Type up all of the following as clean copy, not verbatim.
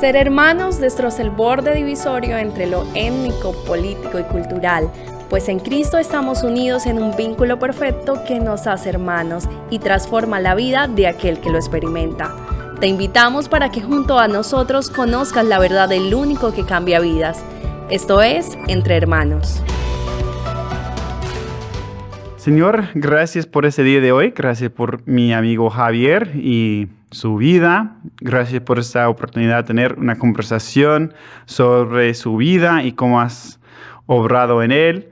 Ser hermanos destroza el borde divisorio entre lo étnico, político y cultural, pues en Cristo estamos unidos en un vínculo perfecto que nos hace hermanos y transforma la vida de aquel que lo experimenta. Te invitamos para que junto a nosotros conozcas la verdad del único que cambia vidas. Esto es Entre Hermanos. Señor, gracias por ese día de hoy. Gracias por mi amigo Javier y su vida. Gracias por esta oportunidad de tener una conversación sobre su vida y cómo has obrado en él.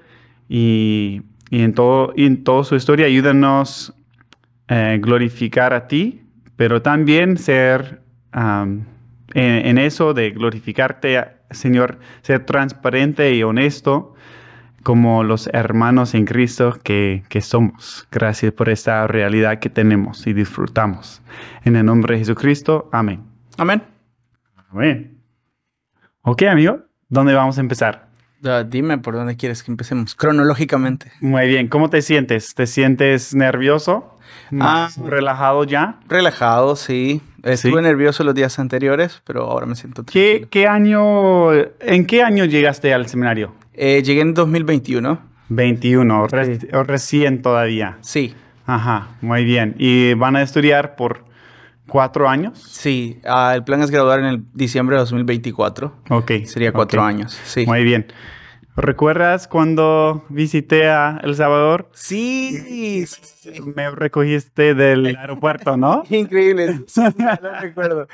Y en toda su historia, ayúdanos a glorificar a ti, pero también ser en eso de glorificarte, Señor, ser transparente y honesto como los hermanos en Cristo que somos. Gracias por esta realidad que tenemos y disfrutamos. En el nombre de Jesucristo, amén. Amén. Amén. Ok, amigo, ¿dónde vamos a empezar? Dime por dónde quieres que empecemos, cronológicamente. Muy bien, ¿cómo te sientes? ¿Te sientes nervioso? ¿Relajado ya? Relajado, sí. Estuve nervioso los días anteriores, pero ahora me siento tranquilo. ¿En qué año llegaste al seminario? Llegué en 2021. 21, Sí. Recién todavía. Sí. Ajá, muy bien. ¿Y van a estudiar por 4 años? Sí, el plan es graduar en el diciembre de 2024. Ok. Sería 4 años, sí. Muy bien. ¿Recuerdas cuando visité a El Salvador? Sí. Me recogiste del aeropuerto, ¿no? Increíble. Sí, lo recuerdo.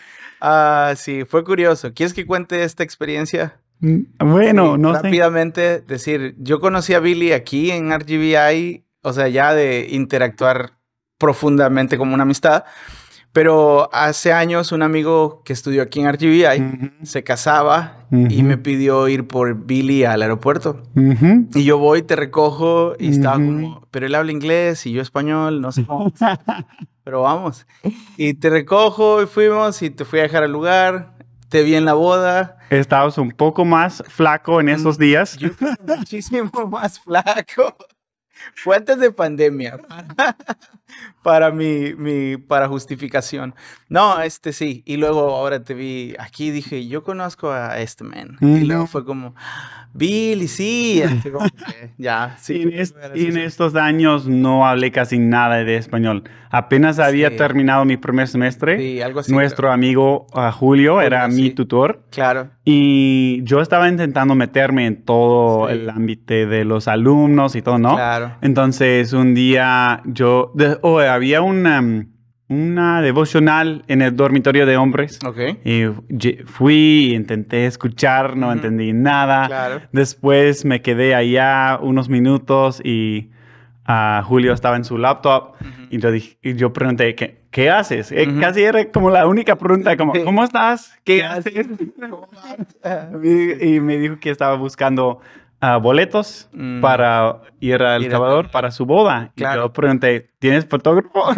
Sí, fue curioso. ¿Quieres que cuente esta experiencia? Bueno, Sí, no sé. rápidamente decir, yo conocí a Billy aquí en RGBI, o sea, ya de interactuar profundamente como una amistad, pero hace años un amigo que estudió aquí en RGBI se casaba y me pidió ir por Billy al aeropuerto. Y yo voy, te recojo y estaba como, pero él habla inglés y yo español, no sé cómo, pero vamos. Y te recojo y fuimos y te fui a dejar al lugar, te vi en la boda. Estabas un poco más flaco en esos días. Yo muchísimo más flaco. Fue antes de pandemia. Para justificación. No, sí. Y luego ahora te vi aquí y dije, yo conozco a este man. Y luego fue como, Billy, sí. Como que, ya, sí. Y en estos años no hablé casi nada de español. Apenas había terminado mi primer semestre. Sí, algo así. Nuestro amigo Julio era mi tutor. Claro. Y yo estaba intentando meterme en todo el ámbito de los alumnos y todo, ¿no? Claro. Entonces, un día había una devocional en el dormitorio de hombres. Ok. Y fui, intenté escuchar, no entendí nada. Claro. Después me quedé allá unos minutos y Julio estaba en su laptop y yo pregunté, ¿qué haces? Casi era como la única pregunta, como, ¿cómo estás? ¿Qué haces? Y me dijo que estaba buscando boletos para ir a El Salvador para su boda. Claro. Y yo pregunté, ¿tienes fotógrafo?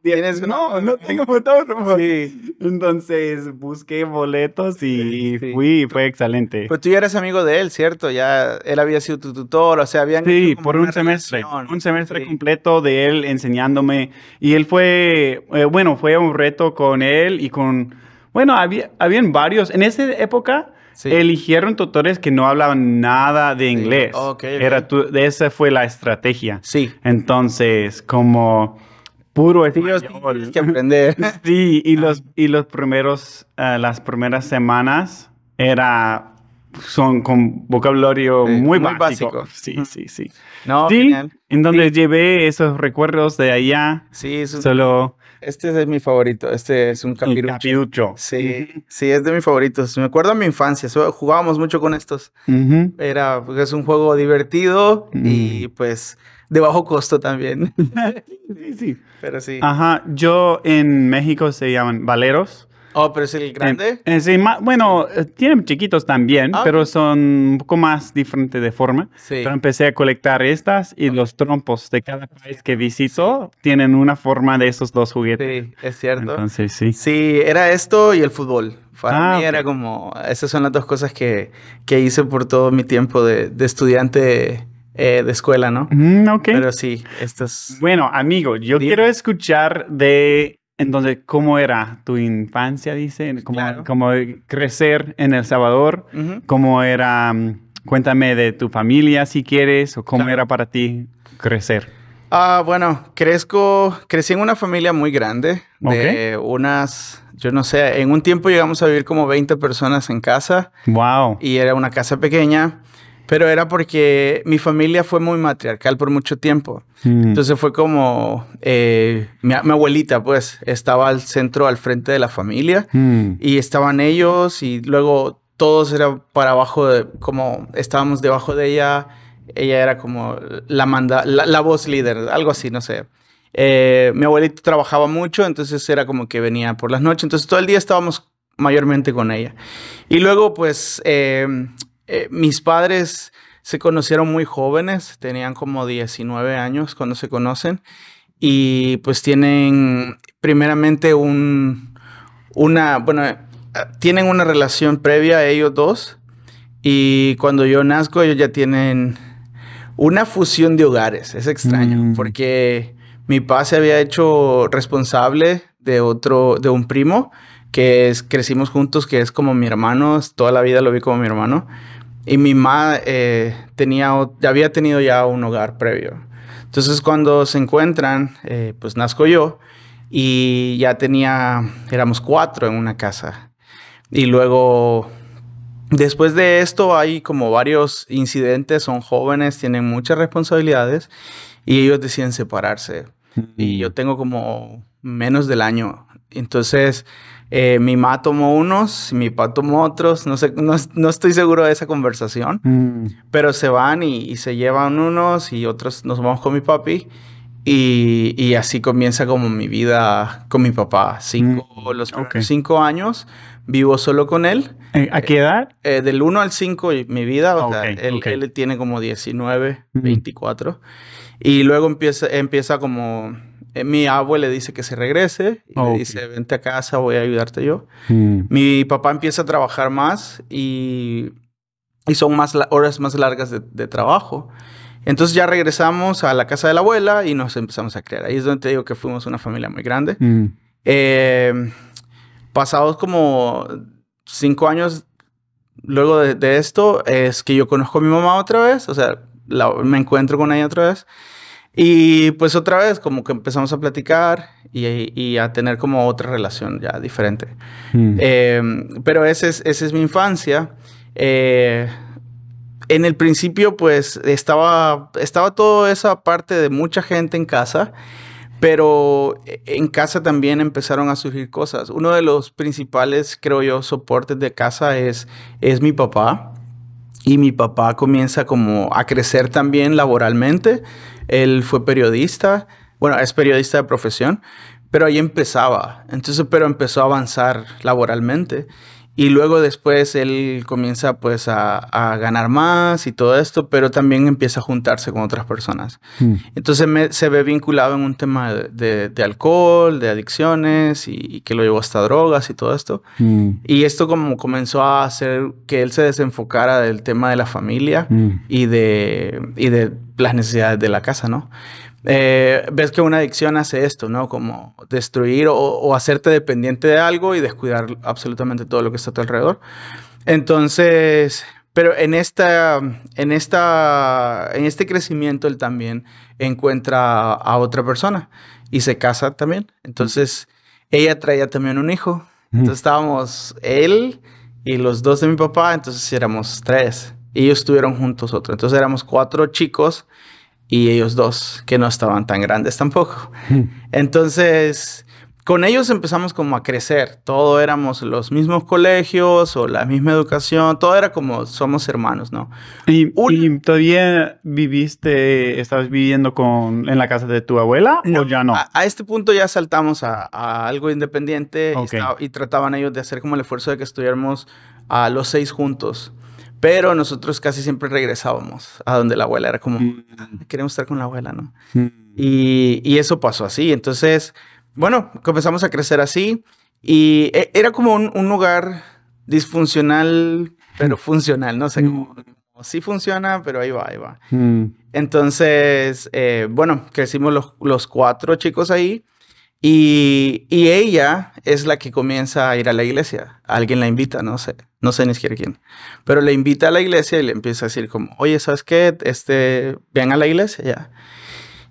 No tengo fotógrafo. Sí. Entonces busqué boletos y fui y fue excelente. Pero tú ya eres amigo de él, ¿cierto? Ya él había sido tu tutor, o sea, habían Sí, hecho como por una un semestre. relación. Un semestre completo de él enseñándome. Y él fue, fue un reto con él y con, habían varios. En esa época eligieron tutores que no hablaban nada de inglés. Okay. Esa fue la estrategia. Sí. Entonces, como puro español. Tienes que aprender. Sí, y las primeras semanas son con vocabulario muy básico. Sí. No, sí, genial. en donde llevé esos recuerdos de allá. Sí, solo este es mi favorito. Este es un capirucho. Sí, es de mis favoritos. Me acuerdo de mi infancia. Jugábamos mucho con estos. Es un juego divertido y pues de bajo costo también. Sí. Pero sí. Ajá, en México se llaman valeros. Oh, pero es el grande. Sí, tienen chiquitos también, pero son un poco más diferentes de forma. Sí. Pero empecé a colectar estas y los trompos de cada país que visito tienen una forma de esos dos juguetes. Sí, es cierto. Entonces, sí. Sí, era esto y el fútbol. Para mí era como, esas son las dos cosas que hice por todo mi tiempo de estudiante de escuela, ¿no? Ok. Pero sí, estas... Bueno, amigo, yo quiero escuchar de Entonces, ¿cómo era tu infancia, dice? ¿Cómo, Claro. cómo crecer en El Salvador? Ujú. ¿Cómo era? Cuéntame de tu familia, si quieres, o cómo Claro. era para ti crecer. Bueno, crecí en una familia muy grande, de unas, yo no sé, en un tiempo llegamos a vivir como 20 personas en casa Wow. y era una casa pequeña, pero era porque mi familia fue muy matriarcal por mucho tiempo. Entonces fue como mi abuelita, pues, estaba al centro, al frente de la familia y estaban ellos y luego todos eran para abajo, como estábamos debajo de ella. Ella era como la voz líder, algo así, no sé. Mi abuelito trabajaba mucho, entonces era como que venía por las noches. Entonces todo el día estábamos mayormente con ella. Y luego, pues, mis padres se conocieron muy jóvenes, tenían como 19 años cuando se conocen. Y pues tienen primeramente tienen una relación previa a ellos dos. Y cuando yo nazco, ellos ya tienen una fusión de hogares. Es extraño, porque mi papá se había hecho responsable de un primo crecimos juntos, que es como mi hermano. Toda la vida lo vi como mi hermano. Y mi mamá había tenido ya un hogar previo. Entonces, cuando se encuentran, pues nazco yo y ya éramos 4 en una casa. Y luego, después de esto, hay como varios incidentes. Son jóvenes, tienen muchas responsabilidades y ellos deciden separarse. Y yo tengo como menos del año. Entonces, mi mamá tomó unos, mi papá tomó otros. No sé, no estoy seguro de esa conversación. Pero se van y se llevan unos y otros nos vamos con mi papi. Y así comienza como mi vida con mi papá. Los primeros 5 años vivo solo con él. ¿A qué edad? Del 1 al 5 mi vida. O sea, Okay, él tiene como 19, 24. Y luego empieza como... mi abuelo le dice que se regrese. Y le dice, vente a casa, voy a ayudarte yo. Mi papá empieza a trabajar más y son horas más largas de trabajo. Entonces ya regresamos a la casa de la abuela y nos empezamos a criar. Ahí es donde te digo que fuimos una familia muy grande. Pasados como 5 años luego de esto, es que yo conozco a mi mamá otra vez. O sea, me encuentro con ella otra vez. Y pues otra vez como que empezamos a platicar y a tener como otra relación ya diferente. Pero esa es mi infancia. En el principio, pues, estaba toda esa parte de mucha gente en casa, pero en casa también empezaron a surgir cosas. Uno de los principales, creo yo, soportes de casa es mi papá. Y mi papá comienza como a crecer también laboralmente. Él fue periodista. Bueno, es periodista de profesión, pero ahí empezaba. Entonces, pero empezó a avanzar laboralmente. Y luego después él comienza pues a ganar más y todo esto, pero también empieza a juntarse con otras personas. Entonces se ve vinculado en un tema de alcohol, de adicciones y que lo llevó hasta drogas y todo esto. Y esto como comenzó a hacer que él se desenfocara del tema de la familia y de las necesidades de la casa, ¿no? Ves que una adicción hace esto, ¿no? Como destruir o hacerte dependiente de algo y descuidar absolutamente todo lo que está a tu alrededor. Entonces, pero en este crecimiento él también encuentra a otra persona y se casa también. Entonces, ella traía también un hijo. Entonces estábamos él y los 2 de mi papá, entonces éramos 3. Y ellos estuvieron juntos otro. Entonces éramos 4 chicos. Y ellos 2, que no estaban tan grandes tampoco. Entonces, con ellos empezamos como a crecer. Todo éramos los mismos colegios o la misma educación. Todo era como somos hermanos, ¿no? ¿Y todavía estabas viviendo en la casa de tu abuela o ya no? A este punto ya saltamos a algo independiente y trataban ellos de hacer como el esfuerzo de que estuviéramos a los 6 juntos. Pero nosotros casi siempre regresábamos a donde la abuela. Era como, queremos estar con la abuela, ¿no? Y eso pasó así. Entonces, bueno, comenzamos a crecer así. Y era como un lugar disfuncional, pero funcional. No sé, como sí funciona, pero ahí va, ahí va. Entonces, bueno, crecimos los 4 chicos ahí. Y ella es la que comienza a ir a la iglesia. Alguien la invita, no sé ni siquiera quién. Pero le invita a la iglesia y le empieza a decir como, oye, ¿sabes qué? Ven a la iglesia ya.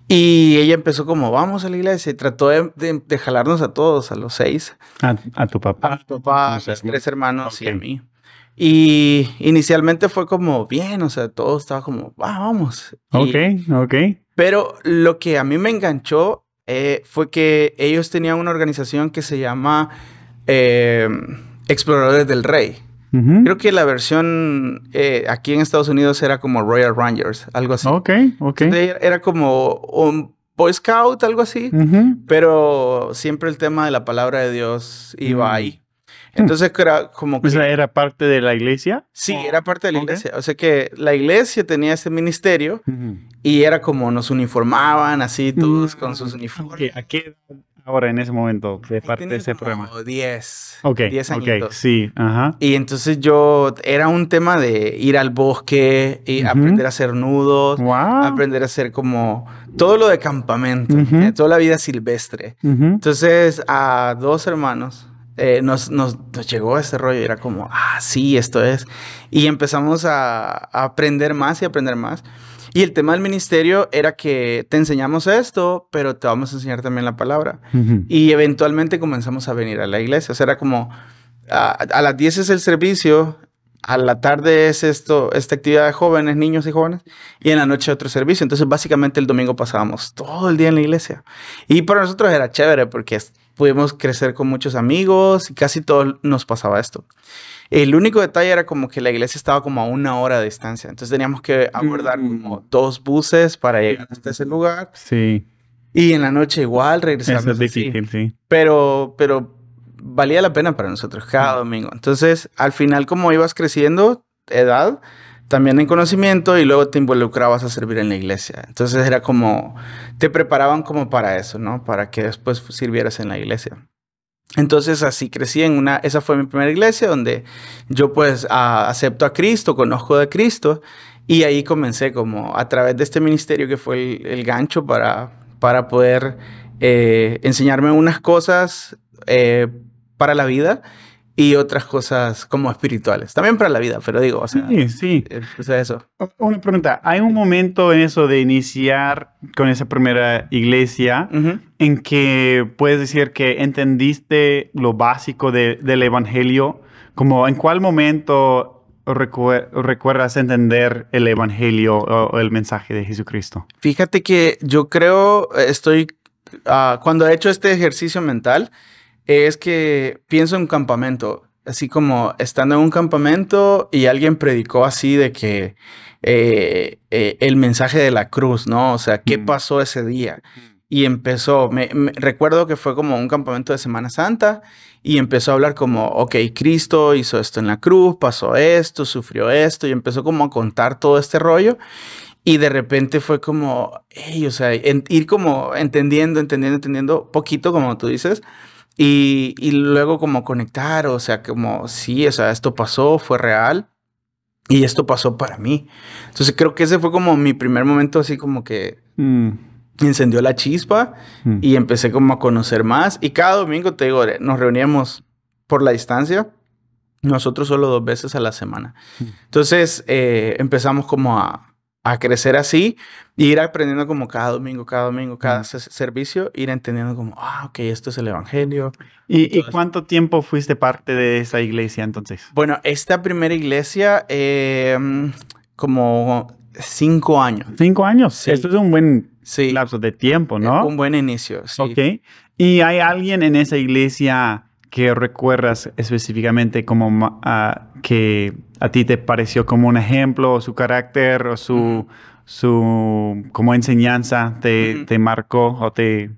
Y ella empezó como, vamos a la iglesia. Y trató de jalarnos a todos, a los 6. A tu papá. A mi papá, a mis 3 hermanos y a mí. Y inicialmente fue como, bien, o sea, todo estaba como, vamos. Ok. Pero lo que a mí me enganchó fue que ellos tenían una organización que se llama Exploradores del Rey. Creo que la versión aquí en Estados Unidos era como Royal Rangers, algo así. Ok. Entonces, era como un Boy Scout, algo así. Pero siempre el tema de la palabra de Dios iba ahí. Entonces era como que... ¿Esa era parte de la iglesia? Sí, era parte de la iglesia. O sea que la iglesia tenía ese ministerio y era como nos uniformaban así todos con sus uniformes. ¿A qué edad ahora en ese momento de parte de ese programa? 10. Ok, 10 añitos. Sí, ajá. Y entonces era un tema de ir al bosque y aprender a hacer nudos, aprender a hacer como todo lo de campamento, toda la vida silvestre. Entonces a 2 hermanos nos llegó ese rollo y era como, sí, esto es. Y empezamos a aprender más y aprender más. Y el tema del ministerio era que te enseñamos esto, pero te vamos a enseñar también la palabra. Y eventualmente comenzamos a venir a la iglesia. O sea, era como, a las 10 es el servicio, a la tarde es esta actividad de jóvenes, niños y jóvenes, y en la noche otro servicio. Entonces, básicamente el domingo pasábamos todo el día en la iglesia. Y para nosotros era chévere porque pudimos crecer con muchos amigos y casi todo nos pasaba esto. El único detalle era como que la iglesia estaba como a 1 hora de distancia. Entonces teníamos que abordar como 2 buses para llegar hasta ese lugar. Sí. Y en la noche igual regresamos. Eso es difícil, sí. Pero valía la pena para nosotros cada domingo. Entonces, al final, como ibas creciendo, edad, también en conocimiento y luego te involucrabas a servir en la iglesia. Entonces era como, te preparaban como para eso, ¿no? Para que después sirvieras en la iglesia. Entonces así crecí esa fue mi primera iglesia donde yo pues acepto a Cristo, conozco de Cristo y ahí comencé como a través de este ministerio que fue el gancho para poder enseñarme unas cosas para la vida y otras cosas como espirituales. También para la vida, pero digo, o sea... Sí. O sea, eso. Una pregunta. ¿Hay un momento en eso de iniciar con esa primera iglesia en que puedes decir que entendiste lo básico del evangelio? Como, ¿en cuál momento recuerdas entender el evangelio o el mensaje de Jesucristo? Fíjate que yo creo, cuando he hecho este ejercicio mental... es que pienso en un campamento, así como estando en un campamento y alguien predicó así de que el mensaje de la cruz, ¿no? O sea, ¿qué pasó ese día? Y empezó, recuerdo que fue como un campamento de Semana Santa y empezó a hablar como, ok, Cristo hizo esto en la cruz, pasó esto, sufrió esto y empezó como a contar todo este rollo. Y de repente fue como, hey, o sea, ir como entendiendo poquito, como tú dices. Y luego como conectar, o sea, como sí, o sea, esto pasó, fue real y esto pasó para mí. Entonces creo que ese fue como mi primer momento así como que encendió la chispa y empecé como a conocer más. Y cada domingo, te digo, nos reuníamos por la distancia, nosotros solo 2 veces a la semana. Entonces empezamos como a crecer así y ir aprendiendo como cada domingo, cada servicio, ir entendiendo como, ok, esto es el evangelio. ¿Y cuánto tiempo fuiste parte de esa iglesia entonces? Bueno, esta primera iglesia, como 5 años. 5 años. Sí. Esto es un buen lapso de tiempo, ¿no? Un buen inicio, sí. Ok. ¿Y hay alguien en esa iglesia que recuerdas específicamente como que a ti te pareció como un ejemplo, o su carácter, o su como enseñanza te marcó o te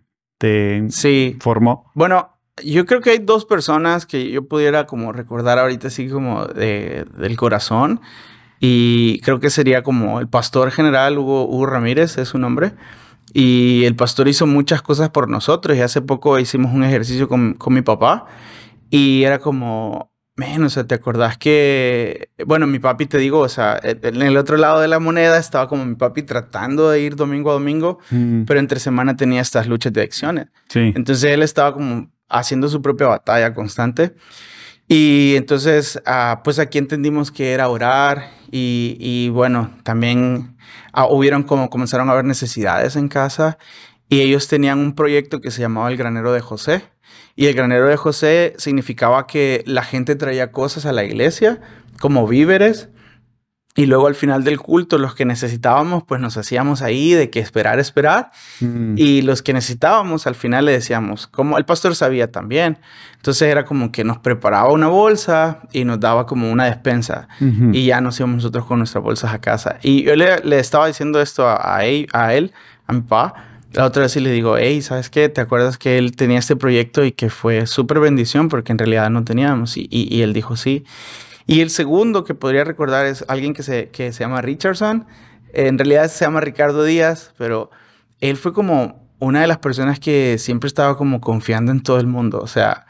formó? Bueno, yo creo que hay 2 personas que yo pudiera como recordar ahorita así como del corazón. Y creo que sería como el pastor general Hugo Ramírez, es su nombre. Y el pastor hizo muchas cosas por nosotros. Y hace poco hicimos un ejercicio con mi papá. Y era como, o sea, ¿te acordás que, bueno, mi papi, te digo, o sea, en el otro lado de la moneda estaba como mi papi tratando de ir domingo a domingo, pero entre semana tenía estas luchas de adicciones. Sí. Entonces él estaba como haciendo su propia batalla constante. Y entonces, pues aquí entendimos que era orar y bueno, también comenzaron a haber necesidades en casa y ellos tenían un proyecto que se llamaba el Granero de José. Y el Granero de José significaba que la gente traía cosas a la iglesia, como víveres, y luego al final del culto, los que necesitábamos, pues nos hacíamos ahí de que esperar. Y los que necesitábamos, al final le decíamos, como el pastor sabía también. Entonces era como que nos preparaba una bolsa y nos daba como una despensa. Y ya nos íbamos nosotros con nuestras bolsas a casa. Y yo le estaba diciendo esto a él, a mi papá. La otra vez sí le digo, hey, ¿sabes qué? ¿Te acuerdas que él tenía este proyecto y que fue súper bendición porque en realidad no teníamos? Y él dijo sí. Y el segundo que podría recordar es alguien que se llama Richardson. En realidad se llama Ricardo Díaz, pero él fue como una de las personas que siempre estaba como confiando en todo el mundo. O sea,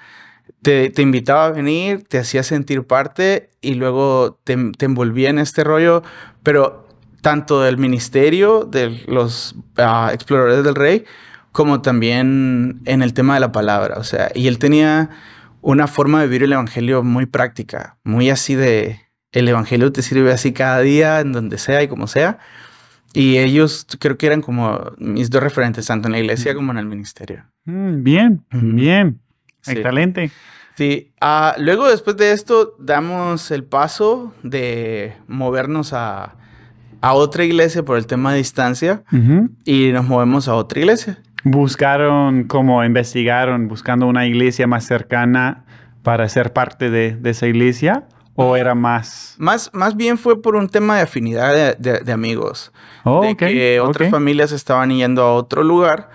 te invitaba a venir, te hacía sentir parte y luego te envolvía en este rollo, pero tanto del ministerio de los exploradores del rey, como también en el tema de la palabra. O sea, y él tenía una forma de vivir el evangelio muy práctica, muy así de, el evangelio te sirve así cada día, en donde sea y como sea. Y ellos creo que eran como mis dos referentes, tanto en la iglesia como en el ministerio. Bien. Sí. Excelente. Sí. Luego, después de esto, damos el paso de movernos a otra iglesia por el tema de distancia y nos movemos a otra iglesia. ¿Investigaron buscando una iglesia más cercana para ser parte de esa iglesia? ¿O era más...? Más bien fue por un tema de afinidad de amigos. Que otras familias estaban yendo a otro lugar.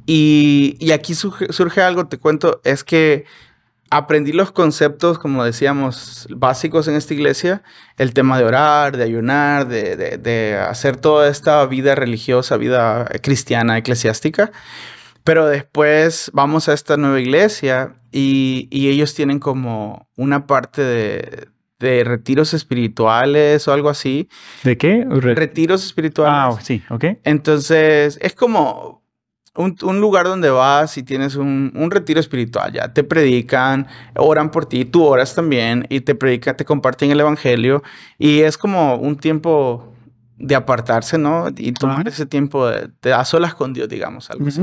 Y aquí surge algo, te cuento, es que aprendí los conceptos, como decíamos, básicos en esta iglesia. El tema de orar, de ayunar, de hacer toda esta vida religiosa, vida cristiana, eclesiástica. Pero después vamos a esta nueva iglesia y ellos tienen como una parte de retiros espirituales o algo así. ¿De qué? Retiros espirituales. Sí, ok. Entonces, es como un lugar donde vas y tienes un retiro espiritual. Ya te predican, oran por ti, tú oras también y te predican, te comparten el evangelio. Y es como un tiempo de apartarse, ¿no? Y tomar ese tiempo a solas con Dios, digamos, algo así.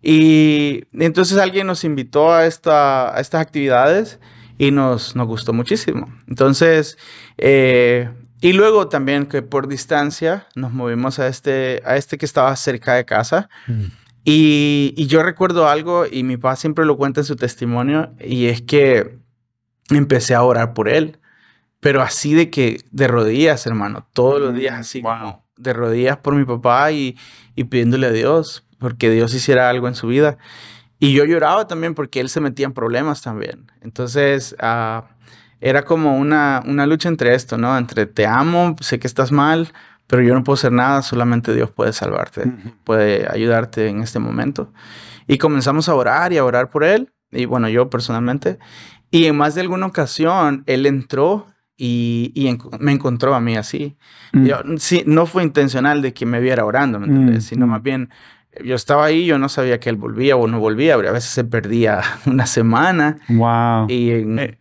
Y entonces alguien nos invitó a estas actividades y nos gustó muchísimo. Entonces, y luego también que por distancia nos movimos a este que estaba cerca de casa. Y yo recuerdo algo, y mi papá siempre lo cuenta en su testimonio, y es que empecé a orar por él, pero así de rodillas, hermano, todos los días, así como de rodillas por mi papá y pidiéndole a Dios, porque Dios hiciera algo en su vida. Y yo lloraba también porque él se metía en problemas también. Entonces, era como una lucha entre esto, ¿no? Entre te amo, sé que estás mal, pero yo no puedo hacer nada, solamente Dios puede salvarte, puede ayudarte en este momento. Y comenzamos a orar por él, y bueno, yo personalmente. Y en más de alguna ocasión, él entró y me encontró a mí así. Sí, no fue intencional de que me viera orando, ¿me entiendes? Sino más bien, yo estaba ahí, yo no sabía que él volvía o no volvía, pero a veces se perdía una semana. Wow. Y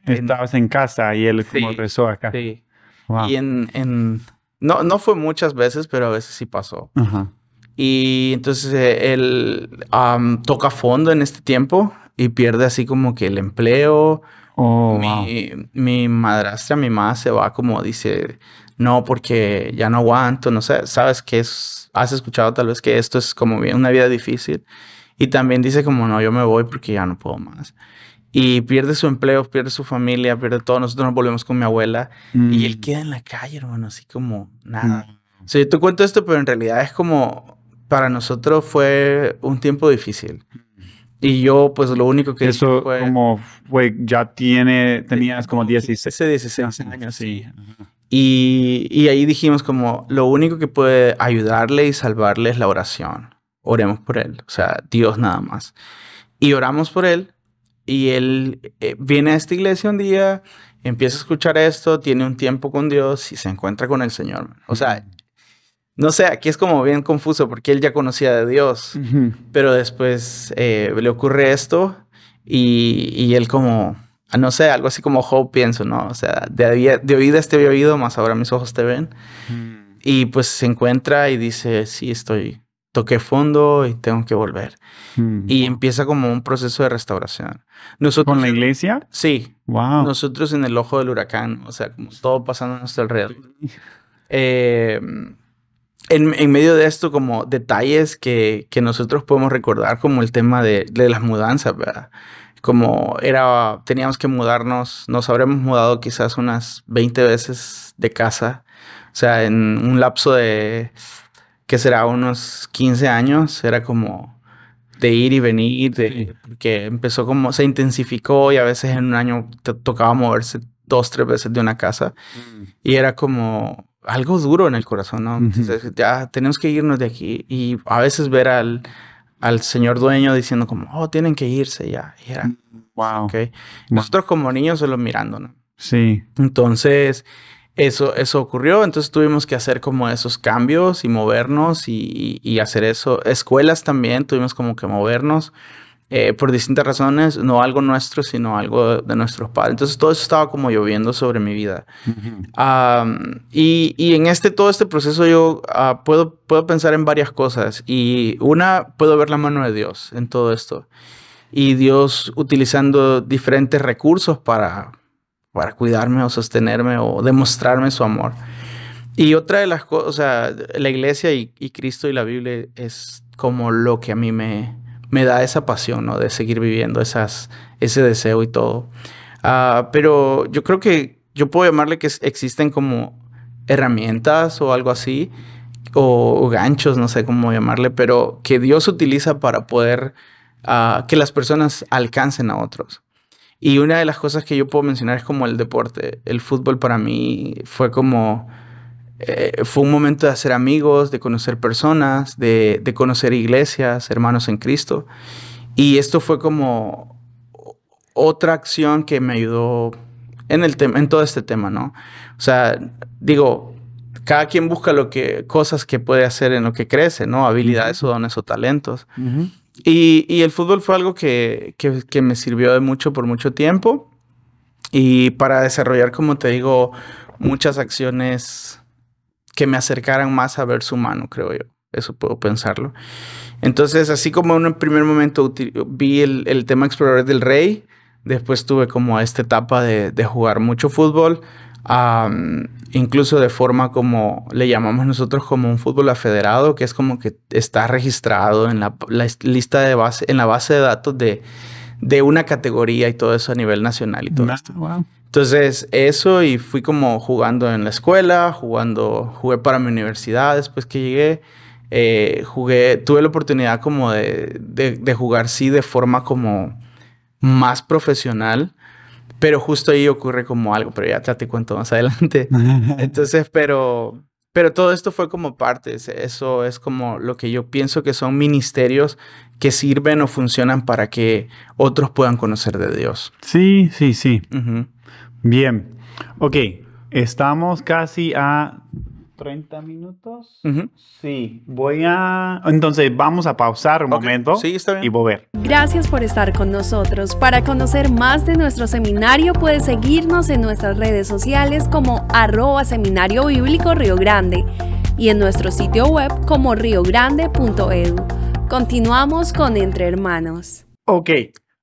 estabas en casa y él como rezó acá. Sí. Wow. Y no fue muchas veces, pero a veces sí pasó. Y entonces él toca fondo en este tiempo y pierde así como que el empleo. Mi madrastra, mi mamá se va como dice, no, porque ya no aguanto, no sé, sabes que has escuchado tal vez que esto es como una vida difícil. Y también dice como, no, yo me voy porque ya no puedo más. Y pierde su empleo, pierde su familia, pierde todo. Nosotros nos volvemos con mi abuela y él queda en la calle, hermano, así como nada. O sea, yo te cuento esto, pero en realidad es como, para nosotros fue un tiempo difícil. Y yo, pues, lo único que eso fue... como fue, tenías como 16 años, sí. Y ahí dijimos como, lo único que puede ayudarle y salvarle es la oración. Oremos por él. O sea, Dios nada más. Y oramos por él. y él viene a esta iglesia un día, empieza a escuchar esto, tiene un tiempo con Dios y se encuentra con el Señor. O sea, no sé, aquí es como bien confuso porque él ya conocía de Dios, pero después le ocurre esto y él como, no sé, algo así como Job, pienso, ¿no? O sea, de oídas te había oído, mas ahora mis ojos te ven. Y pues se encuentra y dice, sí, toqué fondo y tengo que volver. Y empieza como un proceso de restauración. Nosotros, ¿Con la iglesia? Sí. Wow. Nosotros en el ojo del huracán, o sea, como todo pasando a nuestro alrededor. En medio de esto, como detalles que nosotros podemos recordar, como el tema de las mudanzas, ¿verdad? Como teníamos que mudarnos, nos habremos mudado quizás unas 20 veces de casa. O sea, en un lapso de, ¿qué será? Unos 15 años, era como de ir y venir, porque empezó como, se intensificó y a veces en un año tocaba moverse 2, 3 veces de una casa. Y era como algo duro en el corazón, ¿no? Entonces, ya tenemos que irnos de aquí. Y a veces ver al señor dueño diciendo como, oh, tienen que irse ya. Y era, wow. Okay. Nosotros como niños solo mirando, ¿no? Sí. Entonces, eso ocurrió. Entonces tuvimos que hacer como esos cambios y movernos y hacer eso. Escuelas también tuvimos como que movernos. Por distintas razones, no algo nuestro, sino algo de nuestros padres. Entonces todo eso estaba como lloviendo sobre mi vida. Y en todo este proceso yo puedo pensar en varias cosas. Y una, puedo ver la mano de Dios en todo esto. Y Dios utilizando diferentes recursos para cuidarme o sostenerme o demostrarme su amor. Y otra de las cosas, o sea, la iglesia y Cristo y la Biblia es como lo que a mí me da esa pasión, ¿no? De seguir viviendo ese deseo y todo. Pero yo creo que yo puedo llamarle que existen como herramientas o algo así, o ganchos, no sé cómo llamarle, pero que Dios utiliza para poder que las personas alcancen a otros. Y una de las cosas que yo puedo mencionar es como el deporte. El fútbol para mí fue como... fue un momento de hacer amigos, de conocer personas, de conocer iglesias, hermanos en Cristo. Y esto fue como otra acción que me ayudó en todo este tema, ¿no? O sea, digo, cada quien busca cosas que puede hacer en lo que crece, ¿no? Habilidades o dones o talentos. Y el fútbol fue algo que me sirvió de mucho por mucho tiempo. Y para desarrollar, como te digo, muchas acciones que me acercaran más a ver su mano, creo yo. Eso puedo pensarlo. Entonces, así como en un primer momento vi el tema Exploradores del Rey, después tuve como esta etapa de jugar mucho fútbol, incluso de forma como le llamamos nosotros como un fútbol afederado, que es como que está registrado en la lista de base, en la base de datos de una categoría y todo eso a nivel nacional y todo esto. Wow. Entonces, eso, y fui como jugando en la escuela, jugué para mi universidad después que llegué. Tuve la oportunidad como de jugar, sí, de forma como más profesional, pero justo ahí ocurre como algo, pero ya te cuento más adelante. Entonces, pero todo esto fue como partes. Eso es como lo que yo pienso que son ministerios que sirven o funcionan para que otros puedan conocer de Dios. Sí. Bien. Ok. Estamos casi a 30 minutos. Sí. Entonces vamos a pausar un momento. Sí, está bien. Y volver. Gracias por estar con nosotros. Para conocer más de nuestro seminario, puedes seguirnos en nuestras redes sociales como @Seminario Bíblico Río Grande y en nuestro sitio web como riogrande.edu. Continuamos con Entre Hermanos. Ok.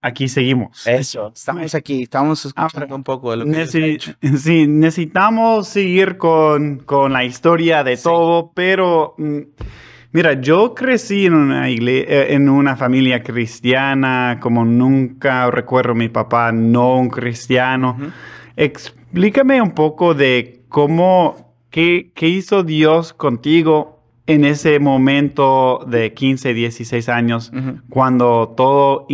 Aquí seguimos. Eso, estamos escuchando un poco de lo que sí, necesitamos seguir con la historia de todo, pero mira, yo crecí en una familia cristiana, como nunca recuerdo a mi papá no un cristiano. Explícame un poco de qué hizo Dios contigo en ese momento de 15, 16 años, cuando todo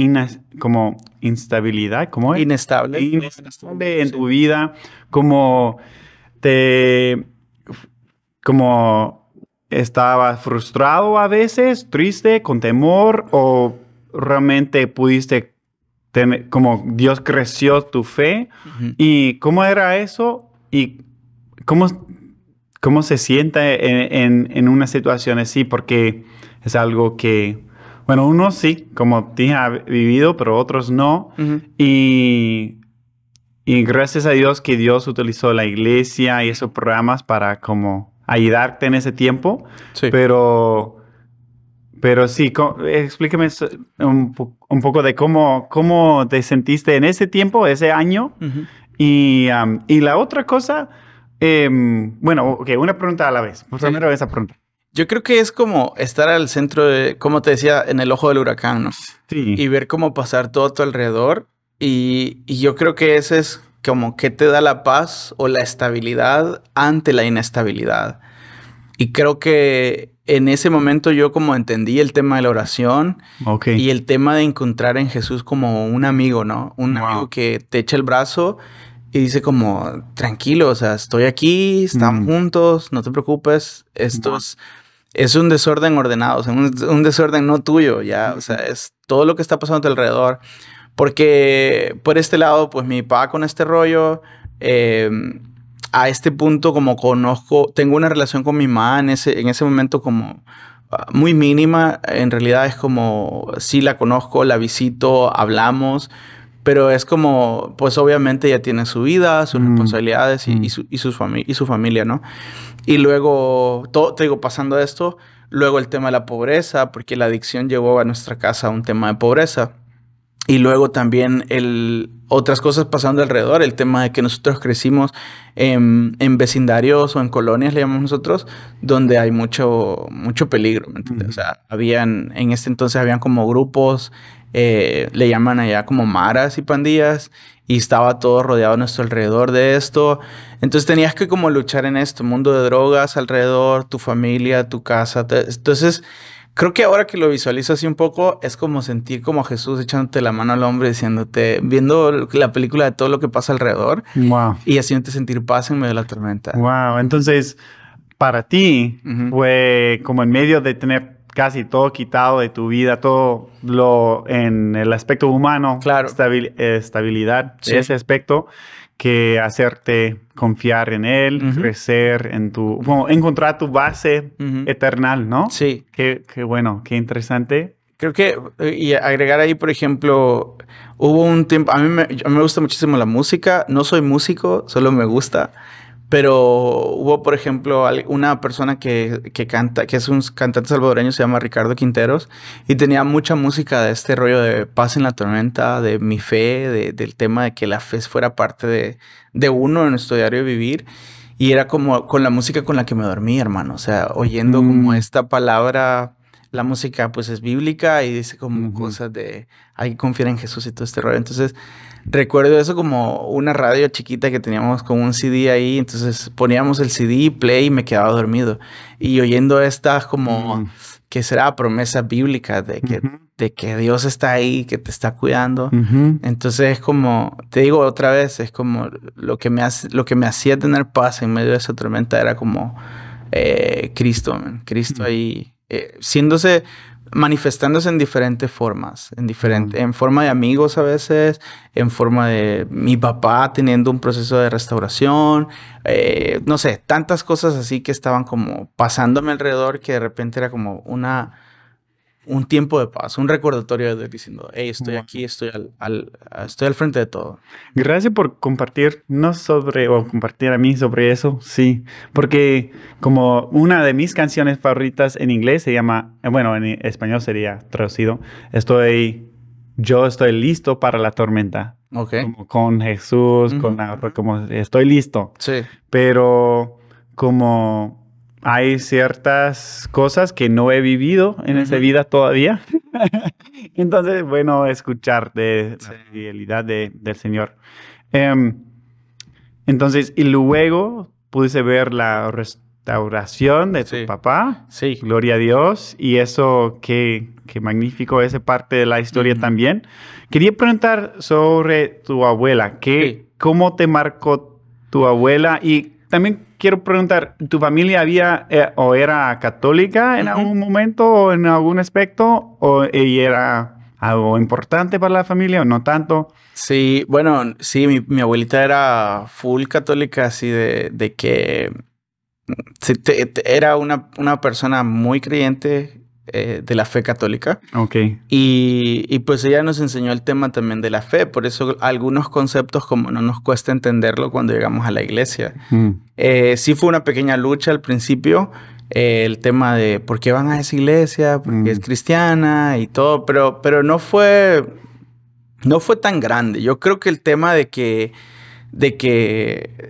como instabilidad, ¿cómo es? Inestable en tu vida, como estabas frustrado a veces, triste, con temor, o realmente pudiste como Dios creció tu fe. ¿Y cómo era eso? ¿Y cómo se siente en una situación así? Porque es algo que, bueno, unos sí, como dije, ha vivido, pero otros no. Y gracias a Dios que Dios utilizó la iglesia y esos programas para como ayudarte en ese tiempo. Sí. Pero sí, explícame un poco de cómo te sentiste en ese tiempo, ese año. Y la otra cosa, bueno, ok, una pregunta a la vez. Primero esa pregunta. Yo creo que es como estar al centro de, como te decía, en el ojo del huracán, ¿no? Sí. Y ver cómo pasar todo a tu alrededor. Y yo creo que ese es como que te da la paz o la estabilidad ante la inestabilidad. Y creo que en ese momento yo como entendí el tema de la oración y el tema de encontrar en Jesús como un amigo, ¿no? Un amigo que te echa el brazo y dice como, tranquilo, o sea, estoy aquí, estamos juntos, no te preocupes. Esto es un desorden ordenado, o sea, un desorden no tuyo, ya, o sea, es todo lo que está pasando a tu alrededor. Porque por este lado, pues mi papá con este rollo, a este punto como tengo una relación con mi mamá en ese momento como muy mínima. En realidad es como, sí la conozco, la visito, hablamos, pero es como, pues obviamente ella tiene su vida, sus responsabilidades y su familia, ¿no? Y luego, te digo, pasando esto, luego el tema de la pobreza, porque la adicción llevó a nuestra casa a un tema de pobreza. Y luego también otras cosas pasando alrededor, el tema de que nosotros crecimos en vecindarios o en colonias, le llamamos nosotros, donde hay mucho peligro, ¿me entiendes? O sea, en este entonces habían como grupos, le llaman allá como maras y pandillas, y estaba todo rodeado a nuestro alrededor de esto. Entonces tenías que como luchar en esto, mundo de drogas alrededor, tu familia, tu casa. Entonces creo que ahora que lo visualizo así un poco, es como sentir como a Jesús echándote la mano al hombro, viendo la película de todo lo que pasa alrededor. Wow. Y haciéndote sentir paz en medio de la tormenta. Wow. Entonces, para ti, fue como en medio de tener casi todo quitado de tu vida, todo en el aspecto humano, claro, estabilidad, sí, ese aspecto, que hacerte confiar en Él, crecer como encontrar tu base eternal, ¿no? Sí. Qué bueno, qué interesante. Creo que, y agregar ahí, por ejemplo, hubo un tiempo, a mí me gusta muchísimo la música, no soy músico, solo me gusta, pero hubo, por ejemplo, una persona que canta, que es un cantante salvadoreño, se llama Ricardo Quinteros, y tenía mucha música de este rollo de paz en la tormenta, de mi fe, del tema de que la fe fuera parte de uno en nuestro diario vivir. Y era como con la música con la que me dormí, hermano. O sea, oyendo como esta palabra, la música pues es bíblica y dice como cosas de hay que confiar en Jesús y todo este rollo. Entonces recuerdo eso como una radio chiquita que teníamos con un CD ahí. Entonces poníamos el CD, play y me quedaba dormido. Y oyendo estas como que será promesa bíblica de que Dios está ahí, que te está cuidando. Entonces es como, te digo otra vez, es como lo que me hacía tener paz en medio de esa tormenta era como Cristo, Cristo ahí manifestándose en diferentes formas, en forma de amigos a veces, en forma de mi papá teniendo un proceso de restauración, no sé, tantas cosas así que estaban como pasándome alrededor que de repente era como un tiempo de paz, un recordatorio de diciendo, hey, estoy aquí, estoy al frente de todo. Gracias por compartir compartir a mí sobre eso, sí. Porque como una de mis canciones favoritas en inglés se llama, bueno, en español sería traducido, yo estoy listo para la tormenta. Okay. Como con Jesús, como estoy listo. Sí. Pero como hay ciertas cosas que no he vivido en esa vida todavía. Entonces, bueno, escuchar de la fidelidad del Señor. Entonces, y luego puse ver la restauración de tu papá. Sí. Gloria a Dios. Y eso, qué magnífico, esa parte de la historia también. Quería preguntar sobre tu abuela. ¿Cómo te marcó tu abuela? Y también quiero preguntar, ¿tu familia o era católica en algún momento o en algún aspecto? ¿O ella era algo importante para la familia o no tanto? Sí, bueno, sí, mi abuelita era full católica, así de que era una persona muy creyente de la fe católica. Ok. Y pues ella nos enseñó el tema también de la fe, por eso algunos conceptos como no nos cuesta entenderlo cuando llegamos a la iglesia. Sí fue una pequeña lucha al principio, el tema de por qué van a esa iglesia, porque es cristiana y todo, pero no fue tan grande. Yo creo que el tema de que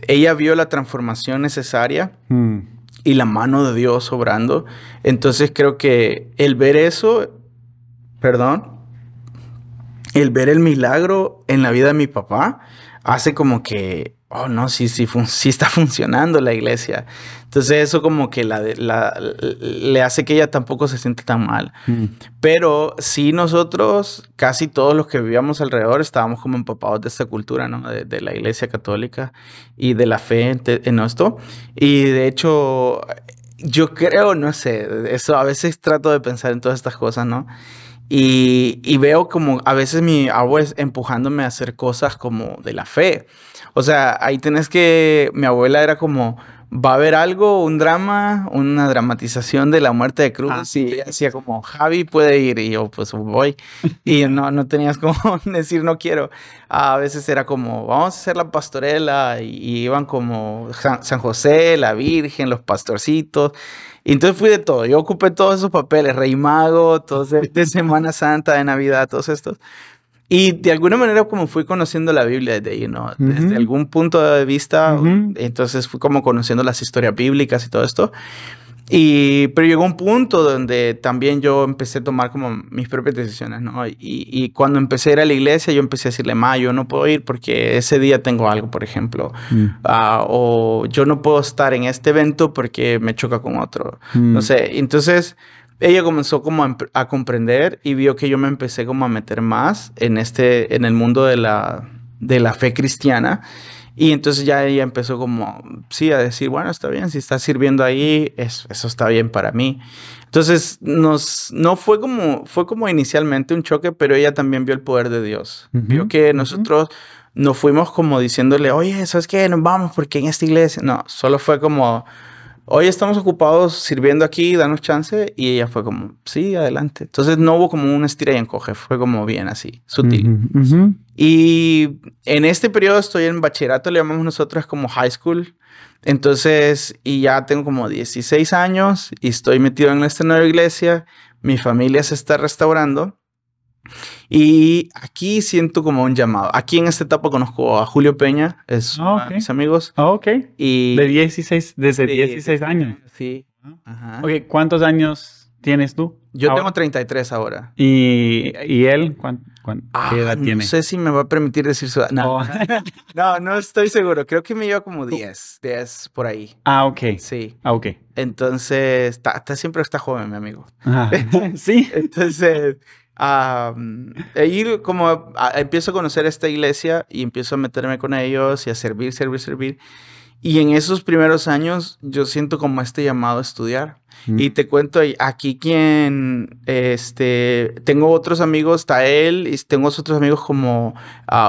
ella vio la transformación necesaria y la mano de Dios obrando, entonces creo que el ver eso, el ver el milagro en la vida de mi papá, hace como que, oh no, sí está funcionando la iglesia. Entonces eso como que le hace que ella tampoco se siente tan mal. Pero sí nosotros, casi todos los que vivíamos alrededor, estábamos como empapados de esta cultura, ¿no? De la iglesia católica y de la fe en esto. Y de hecho, yo creo, no sé, eso a veces trato de pensar en todas estas cosas, ¿no? Y veo como a veces mi abuela empujándome a hacer cosas como de la fe. O sea, ahí mi abuela era como, va a haber algo, un drama, una dramatización de la muerte de Cruz. Y ella decía como, Javi puede ir. Y yo, pues voy. Y no tenías como decir no quiero. A veces era como, vamos a hacer la pastorela. Y iban como San José, la Virgen, los pastorcitos. Y entonces fui de todo. Yo ocupé todos esos papeles, Rey Mago, todos de Semana Santa, de Navidad, todos estos. Y de alguna manera como fui conociendo la Biblia desde ahí, ¿no? Desde algún punto de vista. Entonces fui como conociendo las historias bíblicas y todo esto. Pero llegó un punto donde también yo empecé a tomar como mis propias decisiones, ¿no? Y cuando empecé a ir a la iglesia, yo empecé a decirle, ma, yo no puedo ir porque ese día tengo algo, por ejemplo. O yo no puedo estar en este evento porque me choca con otro. No sé, entonces ella comenzó como a comprender y vio que yo me empecé como a meter más en el mundo de la fe cristiana. Y entonces ya ella empezó como, sí, a decir, bueno, está bien, si está sirviendo ahí, eso está bien para mí. Entonces, no fue como inicialmente un choque, pero ella también vio el poder de Dios. Vio que nosotros nos fuimos como diciéndole, oye, ¿sabes qué? Nos vamos porque en esta iglesia. No, solo fue como, hoy estamos ocupados sirviendo aquí, danos chance. Y ella fue como, sí, adelante. Entonces no hubo como un estira y encoge, fue como bien así, sutil. Y en este periodo estoy en bachillerato, le llamamos nosotros como high school. Entonces, y ya tengo como 16 años y estoy metido en esta nueva iglesia. Mi familia se está restaurando. Y aquí siento como un llamado. Aquí en esta etapa conozco a Julio Peña, es uno de mis amigos. Y desde 16 años. Sí. Ajá. Ok, ¿cuántos años tienes tú? Yo tengo 33 ahora. ¿Y él qué edad tiene? No sé si me va a permitir decir su edad. No estoy seguro. Creo que me lleva como 10 por ahí. Ok. Sí. Ok. Entonces, siempre está joven, mi amigo. Sí. Entonces, ahí como empiezo a conocer esta iglesia y empiezo a meterme con ellos y a servir. Y en esos primeros años yo siento como este llamado a estudiar. Y te cuento, aquí tengo otros amigos, está él, y tengo otros amigos como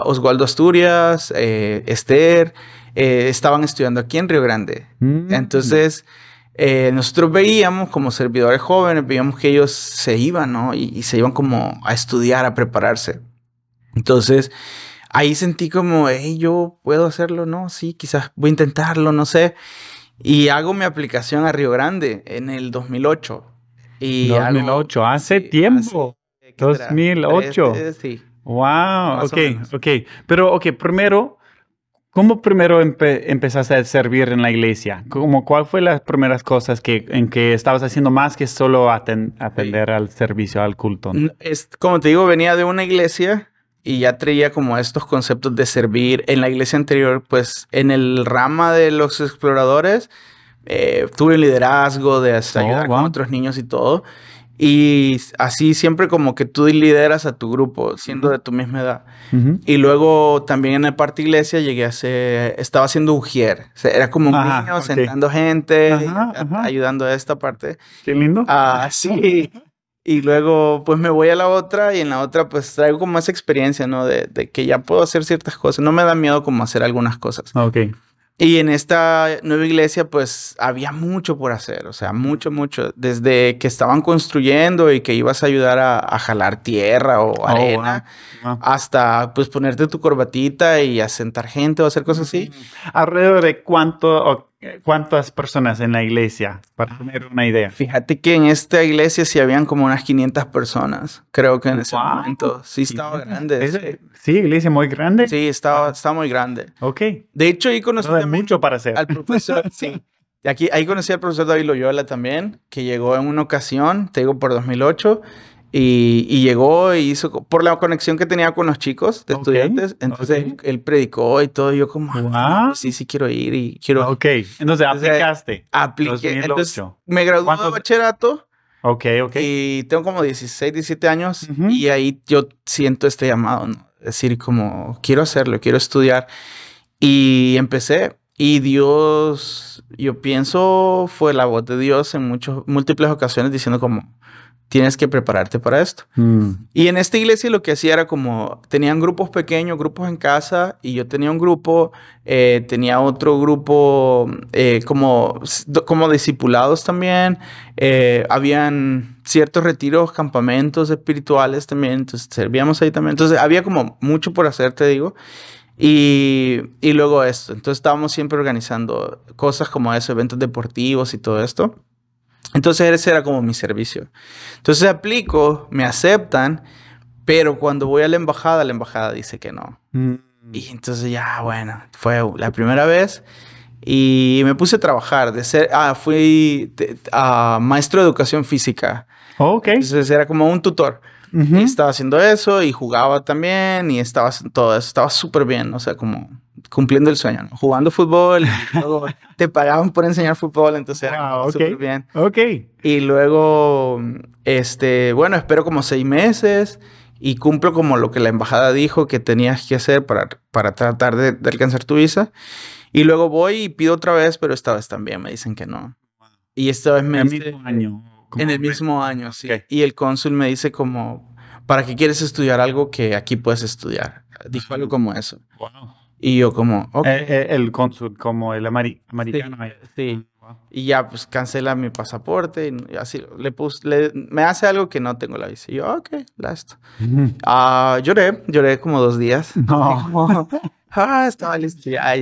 Oswaldo Asturias, Esther, estaban estudiando aquí en Río Grande. Entonces, nosotros veíamos como servidores jóvenes, veíamos que ellos se iban, ¿no? Y se iban como a estudiar, a prepararse. Entonces, ahí sentí como, hey, yo puedo hacerlo, ¿no? Sí, quizás voy a intentarlo, no sé. Y hago mi aplicación a Río Grande en el 2008. 2008, hace tiempo. 2008. Sí. Wow, ok. Pero, primero, ¿cómo empezaste a servir en la iglesia? ¿Cuál fue las primeras cosas en que estabas haciendo más que solo atender al servicio, al culto? Como te digo, venía de una iglesia y ya traía como estos conceptos de servir. En la iglesia anterior, pues en el rama de los exploradores, tuve un liderazgo de ayudar con otros niños y todo. Y así siempre como que tú lideras a tu grupo, siendo de tu misma edad. Y luego también en la parte iglesia estaba haciendo ujier. O sea, era como un niño sentando gente, ayudando a esta parte. Qué lindo. Sí. Y luego, pues me voy a la otra y en la otra, pues traigo como esa experiencia, ¿no? De que ya puedo hacer ciertas cosas. No me da miedo como hacer algunas cosas. Ok. Y en esta nueva iglesia, pues había mucho por hacer, o sea, mucho, mucho. Desde que estaban construyendo y que ibas a ayudar a jalar tierra o arena, Wow. hasta pues ponerte tu corbatita y a sentar gente o hacer cosas así. ¿Alrededor de cuántas personas en la iglesia? Para tener una idea. Fíjate que en esta iglesia sí habían como unas 500 personas, creo que en ese Wow. momento. Sí estaba grande. Sí, iglesia muy grande. Sí, estaba muy grande. Ok. De hecho, ahí conocí No hay también mucho para hacer. al profesor, sí. Y ahí conocí al profesor David Loyola también, que llegó en una ocasión, te digo, por 2008, y llegó y hizo, por la conexión que tenía con los chicos de Ok, estudiantes, entonces ok. él predicó y todo, y yo como, Wow. pues sí quiero ir y quiero... Ok. Entonces aplicaste. Apliqué, 2008. entonces me gradué de bachillerato Ok, ok. y tengo como 16, 17 años, Ujú. y ahí yo siento este llamado, ¿no? Decir como, quiero hacerlo, quiero estudiar. Y empecé. Y Dios, yo pienso, fue la voz de Dios en múltiples ocasiones diciendo como, tienes que prepararte para esto. Y en esta iglesia lo que hacía era como, tenían grupos pequeños, grupos en casa, y yo tenía un grupo, tenía otro grupo como discipulados también, habían ciertos retiros, campamentos espirituales también, entonces servíamos ahí también. Entonces había como mucho por hacer, te digo. Y luego esto. Entonces estábamos siempre organizando cosas como eso, eventos deportivos y todo esto. Entonces ese era como mi servicio. Entonces aplico, me aceptan, pero cuando voy a la embajada dice que no. Y entonces ya, bueno, fue la primera vez y me puse a trabajar. Fui maestro de educación física. Ok. Entonces era como un tutor. Ujú. Y estaba haciendo eso y jugaba también y estaba haciendo todo eso. Estaba súper bien, o sea, como cumpliendo el sueño, ¿no? Jugando fútbol y luego te pagaban por enseñar fútbol, entonces era Wow, ok. súper bien. Ok. Y luego, bueno, espero como 6 meses y cumplo como lo que la embajada dijo que tenías que hacer para tratar de alcanzar tu visa. Y luego voy y pido otra vez, pero esta vez también me dicen que no. Y esta vez me El dice... mismo año. En el mismo año, sí. Ok. Y el cónsul me dice como, ¿para qué quieres estudiar algo que aquí puedes estudiar? Dijo algo como eso. Wow. Y yo como, ok. El cónsul, como el americano. Sí. Wow. Y ya, pues, cancela mi pasaporte y así me hace algo que no tengo la visa. Y yo, ok, listo. Lloré como 2 días. No. Estaba listo. Ya,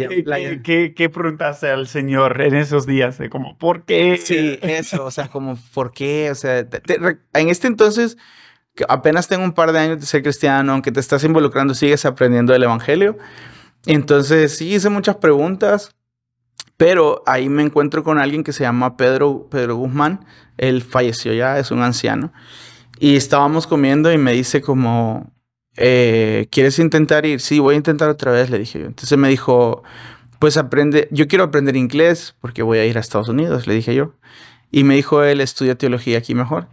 ¿Qué preguntaste al Señor en esos días? Como, ¿por qué? Sí, eso, o sea, como, ¿por qué? O sea, en este entonces, que apenas tengo un par de años de ser cristiano, aunque te estás involucrando, sigues aprendiendo del evangelio. Entonces, sí hice muchas preguntas, pero ahí me encuentro con alguien que se llama Pedro Guzmán. Él falleció ya, es un anciano. Y estábamos comiendo y me dice como, ¿quieres intentar ir? Sí, voy a intentar otra vez, le dije yo. Entonces me dijo, pues yo quiero aprender inglés porque voy a ir a Estados Unidos, le dije yo. Y me dijo él, estudia teología aquí mejor.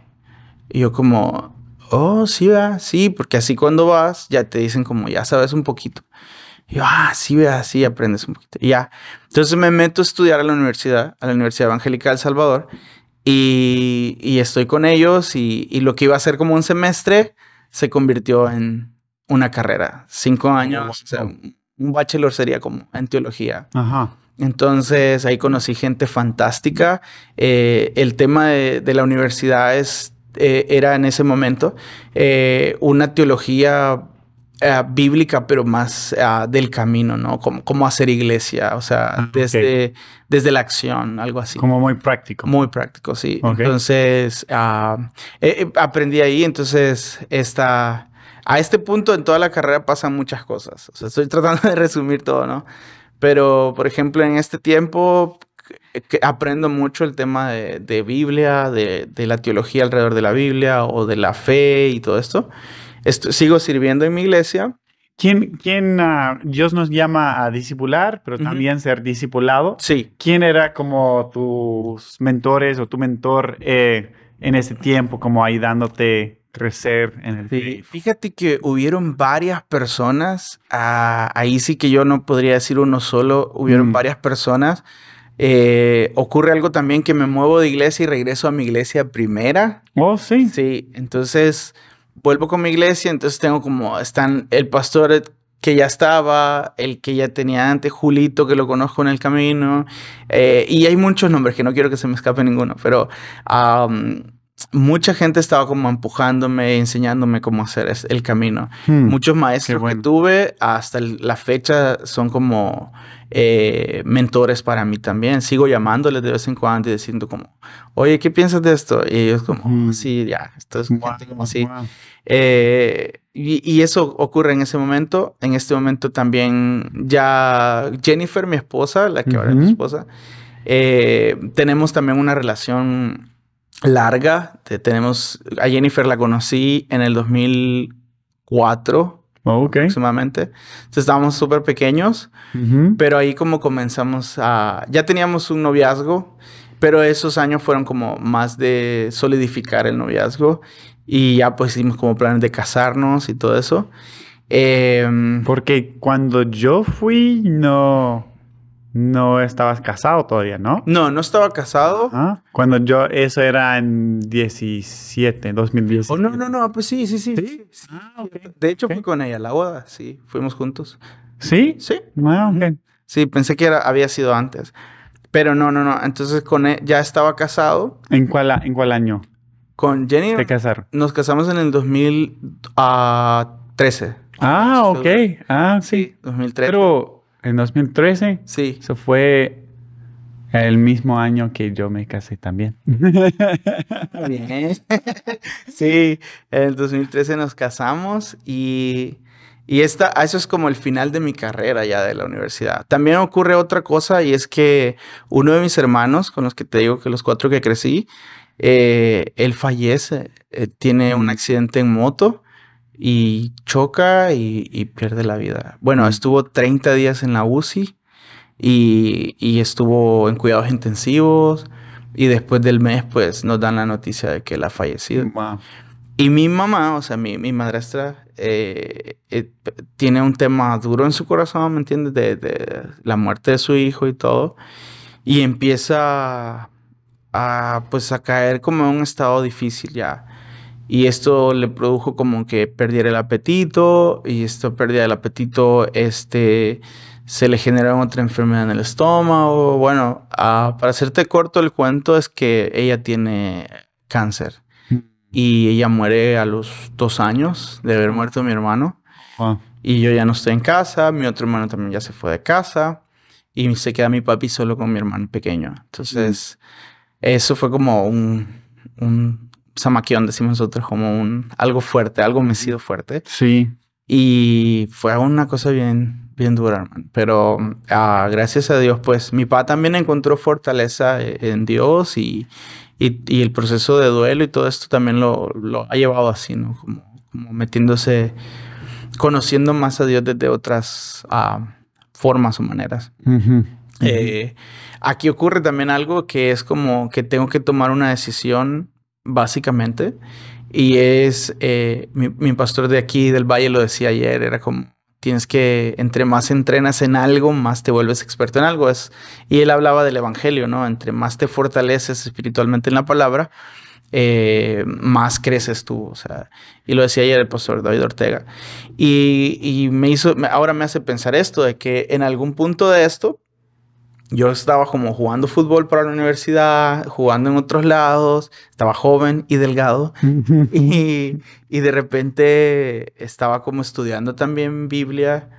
Y yo como, oh, sí, va, sí, porque así cuando vas ya te dicen como, ya sabes un poquito. Y yo, sí, vea, sí, aprendes un poquito. Y ya. Entonces me meto a estudiar a la Universidad Evangélica de El Salvador. Y estoy con ellos y lo que iba a ser como un semestre se convirtió en una carrera. 5 años, o sea, un bachelor sería como en teología. Ajá. Entonces ahí conocí gente fantástica. El tema de la universidad era en ese momento una teología bíblica, pero más del camino, ¿no? Cómo hacer iglesia, o sea, desde la acción, algo así. Como muy práctico. Muy práctico, sí. Okay. Entonces, aprendí ahí, entonces, a este punto en toda la carrera pasan muchas cosas. O sea, estoy tratando de resumir todo, ¿no? Pero, por ejemplo, en este tiempo aprendo mucho el tema de Biblia, de la teología alrededor de la Biblia o de la fe y todo esto. Sigo sirviendo en mi iglesia. Dios nos llama a discipular, pero también ser discipulado? Sí. ¿Quién era como tus mentores o tu mentor en ese tiempo, como ayudándote a crecer en el fe? Fíjate que hubieron varias personas, ahí sí que yo no podría decir uno solo, hubieron varias personas. ocurre algo también que me muevo de iglesia y regreso a mi iglesia primera. Oh, sí. Sí, entonces vuelvo con mi iglesia, entonces tengo están el pastor que ya estaba, el que ya tenía antes, Julito, que lo conozco en el camino, y hay muchos nombres que no quiero que se me escape ninguno, pero mucha gente estaba como empujándome, enseñándome cómo hacer el camino. Muchos maestros que tuve hasta la fecha son como mentores para mí también. Sigo llamándoles de vez en cuando y diciendo como, oye, ¿qué piensas de esto? Y ellos como, sí, ya, esto es gente como así. Y eso ocurre en ese momento. En este momento también ya Jennifer, mi esposa, la que ahora es mi esposa, tenemos también una relación larga. A Jennifer la conocí en el 2004. Aproximadamente. Entonces estábamos súper pequeños, pero ahí como comenzamos ya teníamos un noviazgo, pero esos años fueron como más de solidificar el noviazgo y ya pues hicimos como planes de casarnos y todo eso. Porque cuando yo fui, no estabas casado todavía, ¿no? No estaba casado. Cuando eso era en 2017. Oh, no, pues sí. ¿Sí? Okay. De hecho, fui con ella a la boda, sí, fuimos juntos. ¿Sí? Sí. Okay. Sí, pensé que había sido antes. Pero no. Entonces con él ya estaba casado. ¿En cuál año? Con Jenny ¿Se casaron? Nos casamos en el 2013. Ok. Sí, 2013. Pero en 2013. Sí. Eso fue el mismo año que yo me casé también. Bien. Sí, en el 2013 nos casamos y eso es como el final de mi carrera ya de la universidad. También ocurre otra cosa y es que uno de mis hermanos, con los que te digo que los 4 que crecí, él fallece, tiene un accidente en moto y choca y pierde la vida. Bueno, estuvo 30 días en la UCI y estuvo en cuidados intensivos y después del mes pues nos dan la noticia de que él ha fallecido. Wow. Y mi mamá, o sea, mi madrastra, tiene un tema duro en su corazón, ¿me entiendes? De la muerte de su hijo y todo. Y empieza pues a caer como en un estado difícil ya. Y esto le produjo como que perdiera el apetito. Y esto pérdida del apetito, se le genera otra enfermedad en el estómago. Bueno, para hacerte corto el cuento es que ella tiene cáncer. Y ella muere a los 2 años de haber muerto mi hermano. Wow. Y yo ya no estoy en casa. Mi otro hermano también ya se fue de casa. Y se queda mi papi solo con mi hermano pequeño. Entonces, eso fue como un zamaquión, decimos nosotros, como algo fuerte, algo mecido fuerte. Sí. Y fue una cosa bien dura, hermano. Pero gracias a Dios, pues, mi papá también encontró fortaleza en Dios y el proceso de duelo y todo esto también lo ha llevado así, ¿no? Como metiéndose, conociendo más a Dios desde otras formas o maneras. Aquí ocurre también algo que es como que tengo que tomar una decisión, básicamente, y es, mi pastor de aquí del Valle lo decía ayer, era como, tienes que, entre más entrenas en algo, más te vuelves experto en algo. Y él hablaba del evangelio, ¿no? Entre más te fortaleces espiritualmente en la palabra, más creces tú. O sea, y lo decía ayer el pastor David Ortega. Y ahora me hace pensar esto, de que en algún punto de esto, yo estaba como jugando fútbol para la universidad, jugando en otros lados, estaba joven y delgado y de repente estaba como estudiando también Biblia,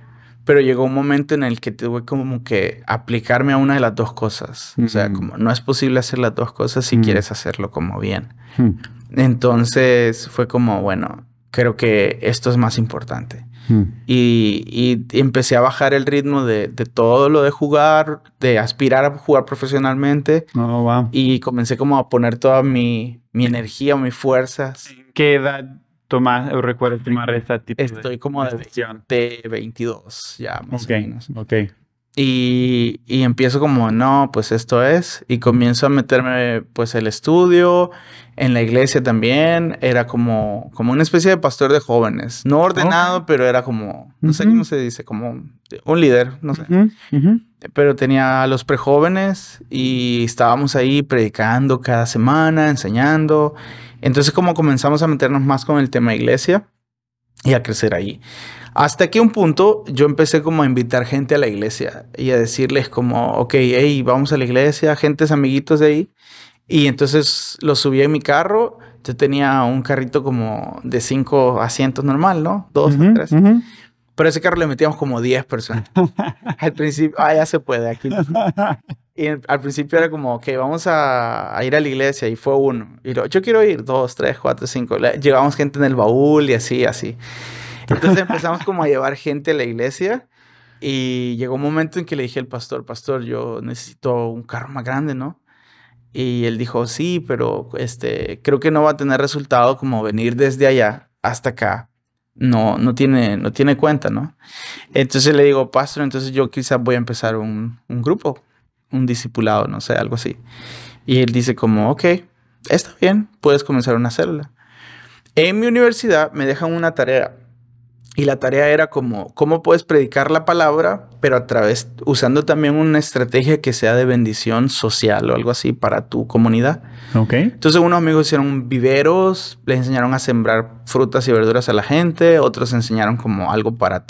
pero llegó un momento en el que tuve como que aplicarme a una de las dos cosas. O sea, como no es posible hacer las dos cosas si quieres hacerlo como bien. Entonces fue como, bueno, creo que esto es más importante. Y empecé a bajar el ritmo de todo lo de jugar, de aspirar a jugar profesionalmente. Oh, wow. Y comencé como a poner toda mi energía, mis fuerzas. ¿En qué edad recuerdas tomar esta tipo Estoy como de 22 ya, más o menos. Ok. Y empiezo como, no, pues esto es. Y comienzo a meterme, pues, el estudio. En la iglesia también. Era como una especie de pastor de jóvenes. No ordenado, pero era como, no sé cómo se dice, como un líder, no sé. Pero tenía a los prejóvenes y estábamos ahí predicando cada semana, enseñando. Entonces como comenzamos a meternos más con el tema iglesia y a crecer ahí. Hasta que un punto yo empecé como a invitar gente a la iglesia y a decirles como, ok, hey, vamos a la iglesia, gentes amiguitos de ahí. Y entonces los subí en mi carro. Yo tenía un carrito como de 5 asientos normal, ¿no? 2 o 3. Pero a ese carro le metíamos como 10 personas. Al principio, ya se puede aquí. Y al principio era como, ok, vamos a ir a la iglesia. Y fue uno. Y luego, yo quiero ir, 2, 3, 4, 5. Llevábamos gente en el baúl y así. Entonces empezamos como a llevar gente a la iglesia. Y llegó un momento en que le dije al pastor, yo necesito un carro más grande, ¿no? Y él dijo, sí, pero creo que no va a tener resultado como venir desde allá hasta acá. No tiene cuenta, ¿no? Entonces le digo, pastor, entonces yo quizás voy a empezar un grupo, un discipulado, no sé, algo así. Y él dice como, ok, está bien, puedes comenzar una célula. En mi universidad me dejan una tarea. Y la tarea era como, ¿cómo puedes predicar la palabra, pero usando también una estrategia que sea de bendición social o algo así para tu comunidad? Ok. Entonces unos amigos hicieron viveros, les enseñaron a sembrar frutas y verduras a la gente, otros enseñaron como algo para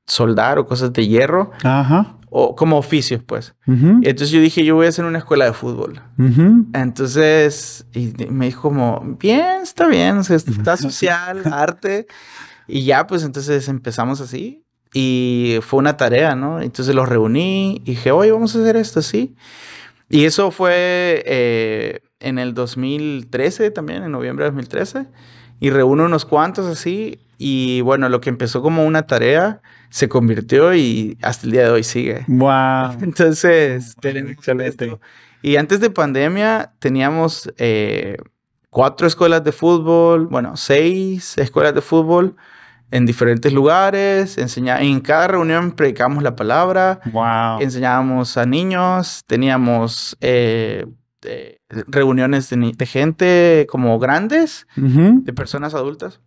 soldar o cosas de hierro. Ajá. O como oficios, pues. Entonces yo dije, yo voy a hacer una escuela de fútbol. Entonces, y me dijo como, bien, está bien, o sea, está social, arte. Y ya, pues, entonces empezamos así. Y fue una tarea, ¿no? Entonces los reuní y dije, oye, vamos a hacer esto, ¿sí? Y eso fue en el 2013 también, en noviembre de 2013. Y reúno unos cuantos así. Y bueno, lo que empezó como una tarea se convirtió y hasta el día de hoy sigue. ¡Wow! Entonces, excelente. Y antes de pandemia teníamos 4 escuelas de fútbol, 6 escuelas de fútbol en diferentes lugares. En cada reunión predicábamos la palabra. Wow. Enseñábamos a niños. Teníamos reuniones de gente como grandes, de personas adultas.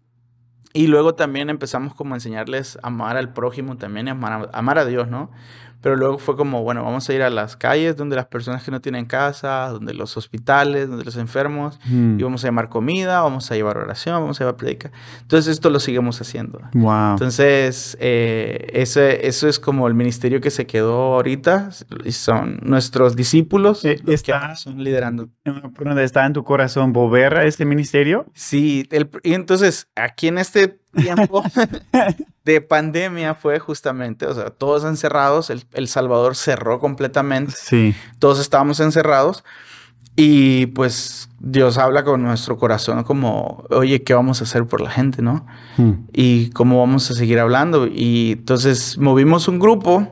Y luego también empezamos como a enseñarles a amar al prójimo también, amar a Dios, ¿no? Pero luego fue como, bueno, vamos a ir a las calles donde las personas que no tienen casa, donde los hospitales, donde los enfermos, y vamos a llevar comida, vamos a llevar oración, vamos a llevar predica. Entonces esto lo seguimos haciendo. Wow. Entonces eso es como el ministerio que se quedó ahorita, y son nuestros discípulos los que son liderando. ¿Está en tu corazón volver a este ministerio? Sí, y entonces aquí en este tiempo de pandemia fue justamente, o sea, todos encerrados, El Salvador cerró completamente. Sí. Todos estábamos encerrados y pues Dios habla con nuestro corazón como, oye, ¿qué vamos a hacer por la gente, no? Y cómo vamos a seguir hablando. Y entonces movimos un grupo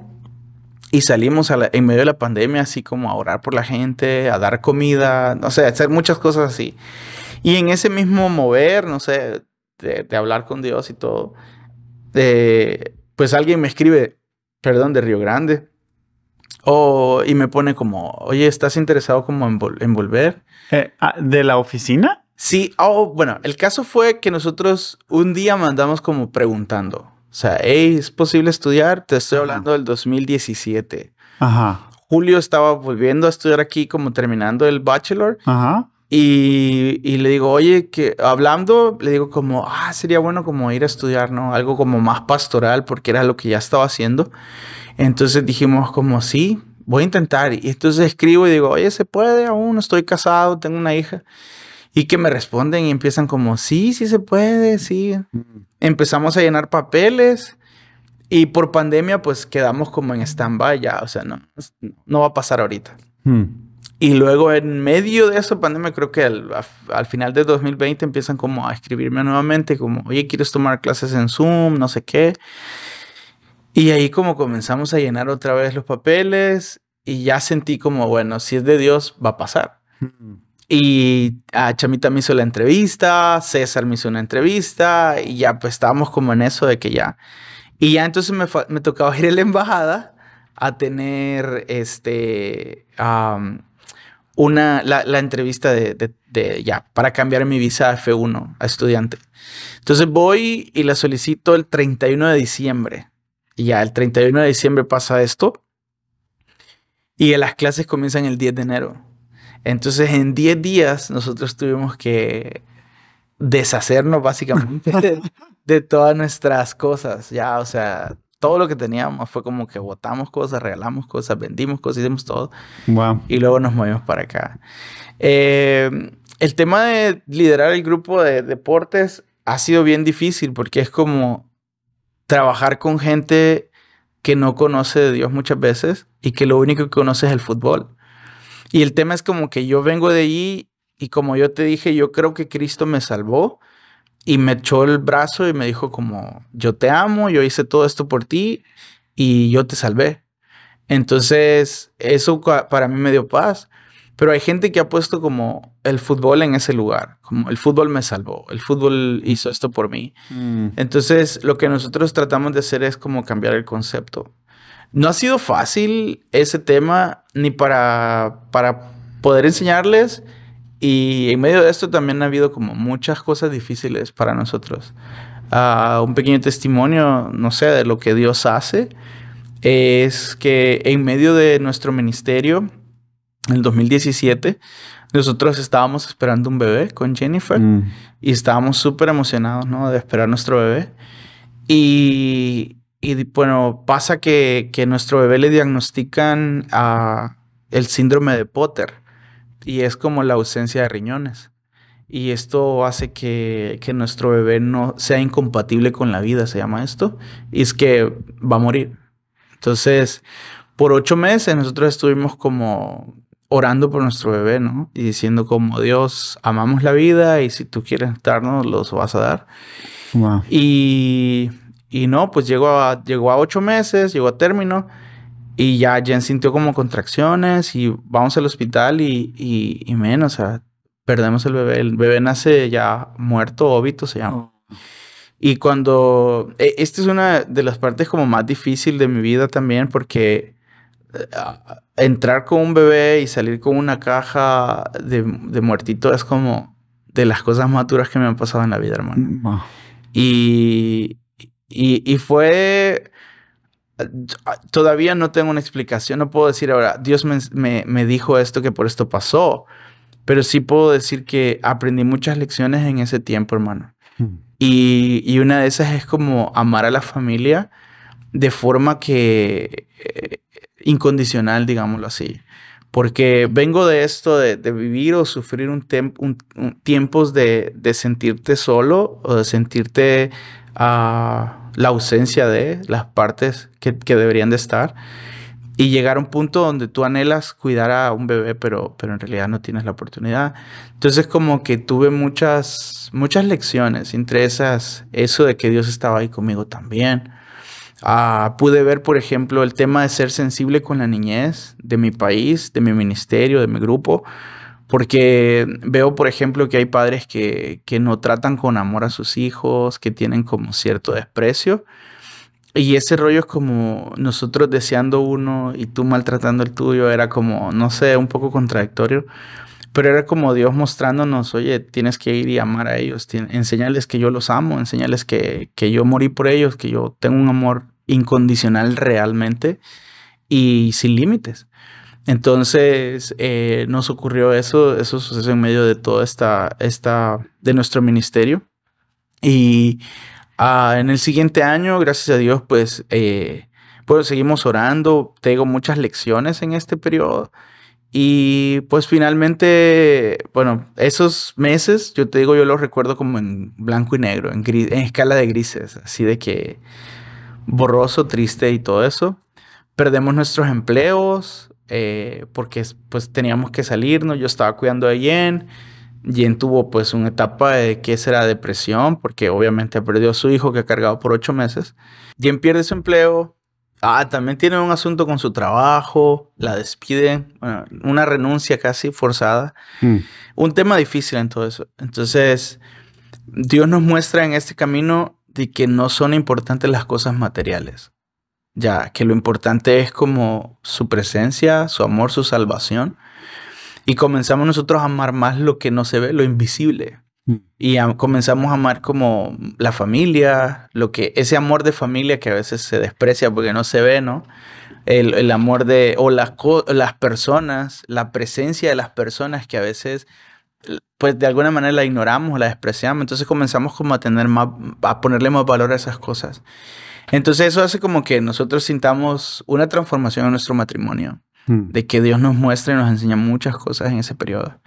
y salimos en medio de la pandemia así como a orar por la gente, a dar comida, no sé, a hacer muchas cosas así. Y en ese mismo mover, no sé, de hablar con Dios y todo, pues alguien me escribe, de Río Grande, y me pone como, oye, ¿estás interesado como en volver? ¿De la oficina? Sí, bueno, el caso fue que nosotros un día mandamos como preguntando, o sea, hey, ¿es posible estudiar? Te estoy hablando del 2017. Ajá. Julio estaba volviendo a estudiar aquí, como terminando el bachelor. Ajá. Y le digo, oye, que hablando, le digo como, sería bueno como ir a estudiar, ¿no? Algo como más pastoral, porque era lo que ya estaba haciendo. Entonces dijimos como, sí, voy a intentar. Y entonces escribo y digo, oye, ¿se puede? Aún no estoy casado, tengo una hija. Y que me responden y empiezan como, sí se puede, sí. Empezamos a llenar papeles y por pandemia pues quedamos como en stand-by ya, o sea, no va a pasar ahorita. Y luego en medio de esa pandemia, creo que al final de 2020 empiezan como a escribirme nuevamente como, oye, ¿quieres tomar clases en Zoom? No sé qué. Y ahí como comenzamos a llenar otra vez los papeles y ya sentí como, bueno, si es de Dios, va a pasar. Y Chamita me hizo la entrevista, César me hizo una entrevista y ya pues estábamos como en eso de que ya. Y ya entonces me tocaba ir a la embajada a tener la entrevista ya para cambiar mi visa a F1 a estudiante. Entonces voy y la solicito el 31 de diciembre. Y ya el 31 de diciembre pasa esto. Y las clases comienzan el 10 de enero. Entonces en 10 días nosotros tuvimos que deshacernos básicamente de todas nuestras cosas. Ya, o sea, todo lo que teníamos fue como que botamos cosas, regalamos cosas, vendimos cosas, hicimos todo. Wow. Y luego nos movimos para acá. El tema de liderar el grupo de deportes ha sido bien difícil porque es como trabajar con gente que no conoce de Dios muchas veces y que lo único que conoce es el fútbol. Y el tema es como que yo vengo de allí y como yo te dije, yo creo que Cristo me salvó y me echó el brazo y me dijo como, yo te amo, yo hice todo esto por ti y yo te salvé. Entonces, eso para mí me dio paz. Pero hay gente que ha puesto como el fútbol en ese lugar. Como el fútbol me salvó. El fútbol hizo esto por mí. Entonces, lo que nosotros tratamos de hacer es como cambiar el concepto. No ha sido fácil ese tema ni para poder enseñarles. Y en medio de esto también ha habido como muchas cosas difíciles para nosotros. Un pequeño testimonio, no sé, de lo que Dios hace. Es que en medio de nuestro ministerio, en el 2017, nosotros estábamos esperando un bebé con Jennifer y estábamos súper emocionados, ¿no? De esperar nuestro bebé. Y bueno, pasa que nuestro bebé le diagnostican el síndrome de Potter y es como la ausencia de riñones. Y esto hace que nuestro bebé no sea incompatible con la vida, se llama esto, y es que va a morir. Entonces, por 8 meses nosotros estuvimos como orando por nuestro bebé, ¿no? Y diciendo como, Dios, amamos la vida y si tú quieres darnos, los vas a dar. Wow. Y no, pues llegó a 8 meses, llegó a término y ya Jen sintió como contracciones y vamos al hospital y menos, o sea, perdemos el bebé. El bebé nace ya muerto, óbito se llama. Y cuando... esta es una de las partes como más difícil de mi vida también porque entrar con un bebé y salir con una caja de muertito es como de las cosas más duras que me han pasado en la vida, hermano. Wow. Y fue... Todavía no tengo una explicación. No puedo decir ahora, Dios me dijo esto, que por esto pasó. Pero sí puedo decir que aprendí muchas lecciones en ese tiempo, hermano. Y una de esas es como amar a la familia de forma que incondicional, digámoslo así. Porque vengo de esto de vivir o sufrir tiempos de sentirte solo o de sentirte la ausencia de las partes que deberían de estar. Y llegar a un punto donde tú anhelas cuidar a un bebé, pero en realidad no tienes la oportunidad. Entonces como que tuve muchas lecciones, entre esas, eso de que Dios estaba ahí conmigo también. Pude ver, por ejemplo, el tema de ser sensible con la niñez de mi país, de mi ministerio, de mi grupo. Porque veo, por ejemplo, que hay padres que no tratan con amor a sus hijos, que tienen como cierto desprecio. Y ese rollo es como nosotros deseando uno y tú maltratando el tuyo. Era como, no sé, un poco contradictorio. Pero era como Dios mostrándonos, oye, tienes que ir y amar a ellos. Enseñarles que yo los amo, enseñarles que yo morí por ellos, que yo tengo un amor incondicional realmente y sin límites. Entonces nos ocurrió eso sucedió en medio de toda de nuestro ministerio. Y en el siguiente año, gracias a Dios, pues seguimos orando. Tengo muchas lecciones en este periodo. Y pues finalmente, bueno, esos meses, yo te digo, yo los recuerdo como en blanco y negro, en escala de grises, así de que borroso, triste y todo eso. Perdemos nuestros empleos porque pues teníamos que salirnos. Yo estaba cuidando a Jen. Jen tuvo pues una etapa de que será depresión porque obviamente perdió a su hijo que ha cargado por 8 meses. Jen pierde su empleo. También tiene un asunto con su trabajo. La despiden. Bueno, una renuncia casi forzada. Un tema difícil en todo eso. Entonces, Dios nos muestra en este camino de que no son importantes las cosas materiales. ya que lo importante es como su presencia, su amor, su salvación. Y comenzamos nosotros a amar más lo que no se ve, lo invisible. Y comenzamos a amar como la familia, ese amor de familia que a veces se desprecia porque no se ve, ¿no? El amor o las personas, la presencia de las personas que a veces, pues de alguna manera la ignoramos, la despreciamos. Entonces comenzamos como a ponerle más valor a esas cosas. Entonces eso hace como que nosotros sintamos una transformación en nuestro matrimonio. De que Dios nos muestra y nos enseña muchas cosas en ese periodo.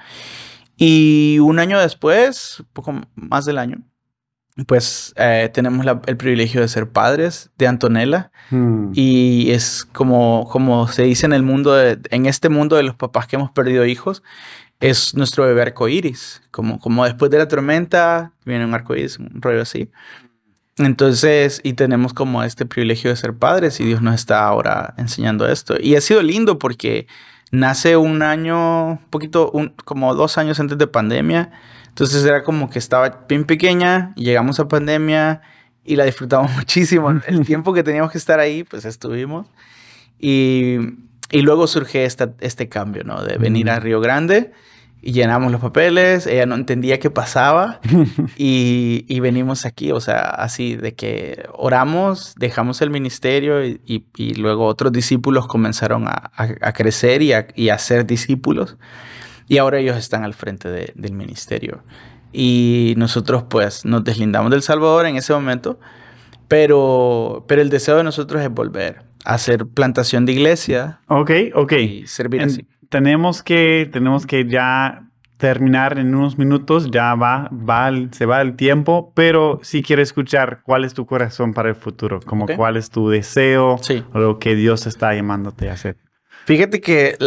Y un año después, un poco más del año, pues tenemos el privilegio de ser padres de Antonella. Y es como se dice en el mundo, en este mundo de los papás que hemos perdido hijos, es nuestro bebé arcoíris. Como después de la tormenta viene un arcoíris, un rollo así. Entonces, y tenemos como este privilegio de ser padres y Dios nos está ahora enseñando esto. Y ha sido lindo porque nace un año, como 2 años antes de pandemia. Entonces era como que estaba bien pequeña, y llegamos a pandemia y la disfrutamos muchísimo. El tiempo que teníamos que estar ahí, pues estuvimos. Y luego surge este cambio, ¿no? De venir a Río Grande. Y llenamos los papeles, ella no entendía qué pasaba y venimos aquí, o sea, así de que oramos, dejamos el ministerio y luego otros discípulos comenzaron a crecer y a ser discípulos y ahora ellos están al frente del ministerio. Y nosotros pues nos deslindamos del Salvador en ese momento, pero el deseo de nosotros es volver a hacer plantación de iglesia. Ok. Y servir así. Tenemos que ya terminar en unos minutos, ya se va el tiempo, pero sí quiero escuchar cuál es tu corazón para el futuro, como cuál es tu deseo, o lo que Dios está llamándote a hacer. Fíjate que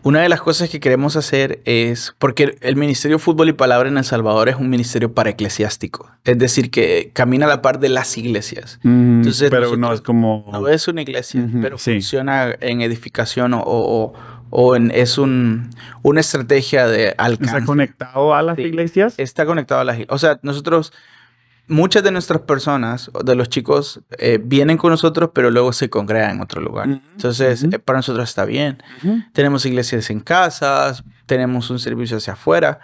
una de las cosas que queremos hacer es, porque el Ministerio Fútbol y Palabra en El Salvador es un ministerio para-eclesiástico, es decir, que camina a la par de las iglesias. Entonces, pero no es como... No es una iglesia, pero funciona en edificación es una estrategia de alcance. ¿Está conectado a las iglesias? Está conectado a las iglesias. O sea, muchas de nuestras personas, de los chicos, vienen con nosotros, pero luego se congregan en otro lugar. Entonces, para nosotros está bien. Tenemos iglesias en casas, tenemos un servicio hacia afuera,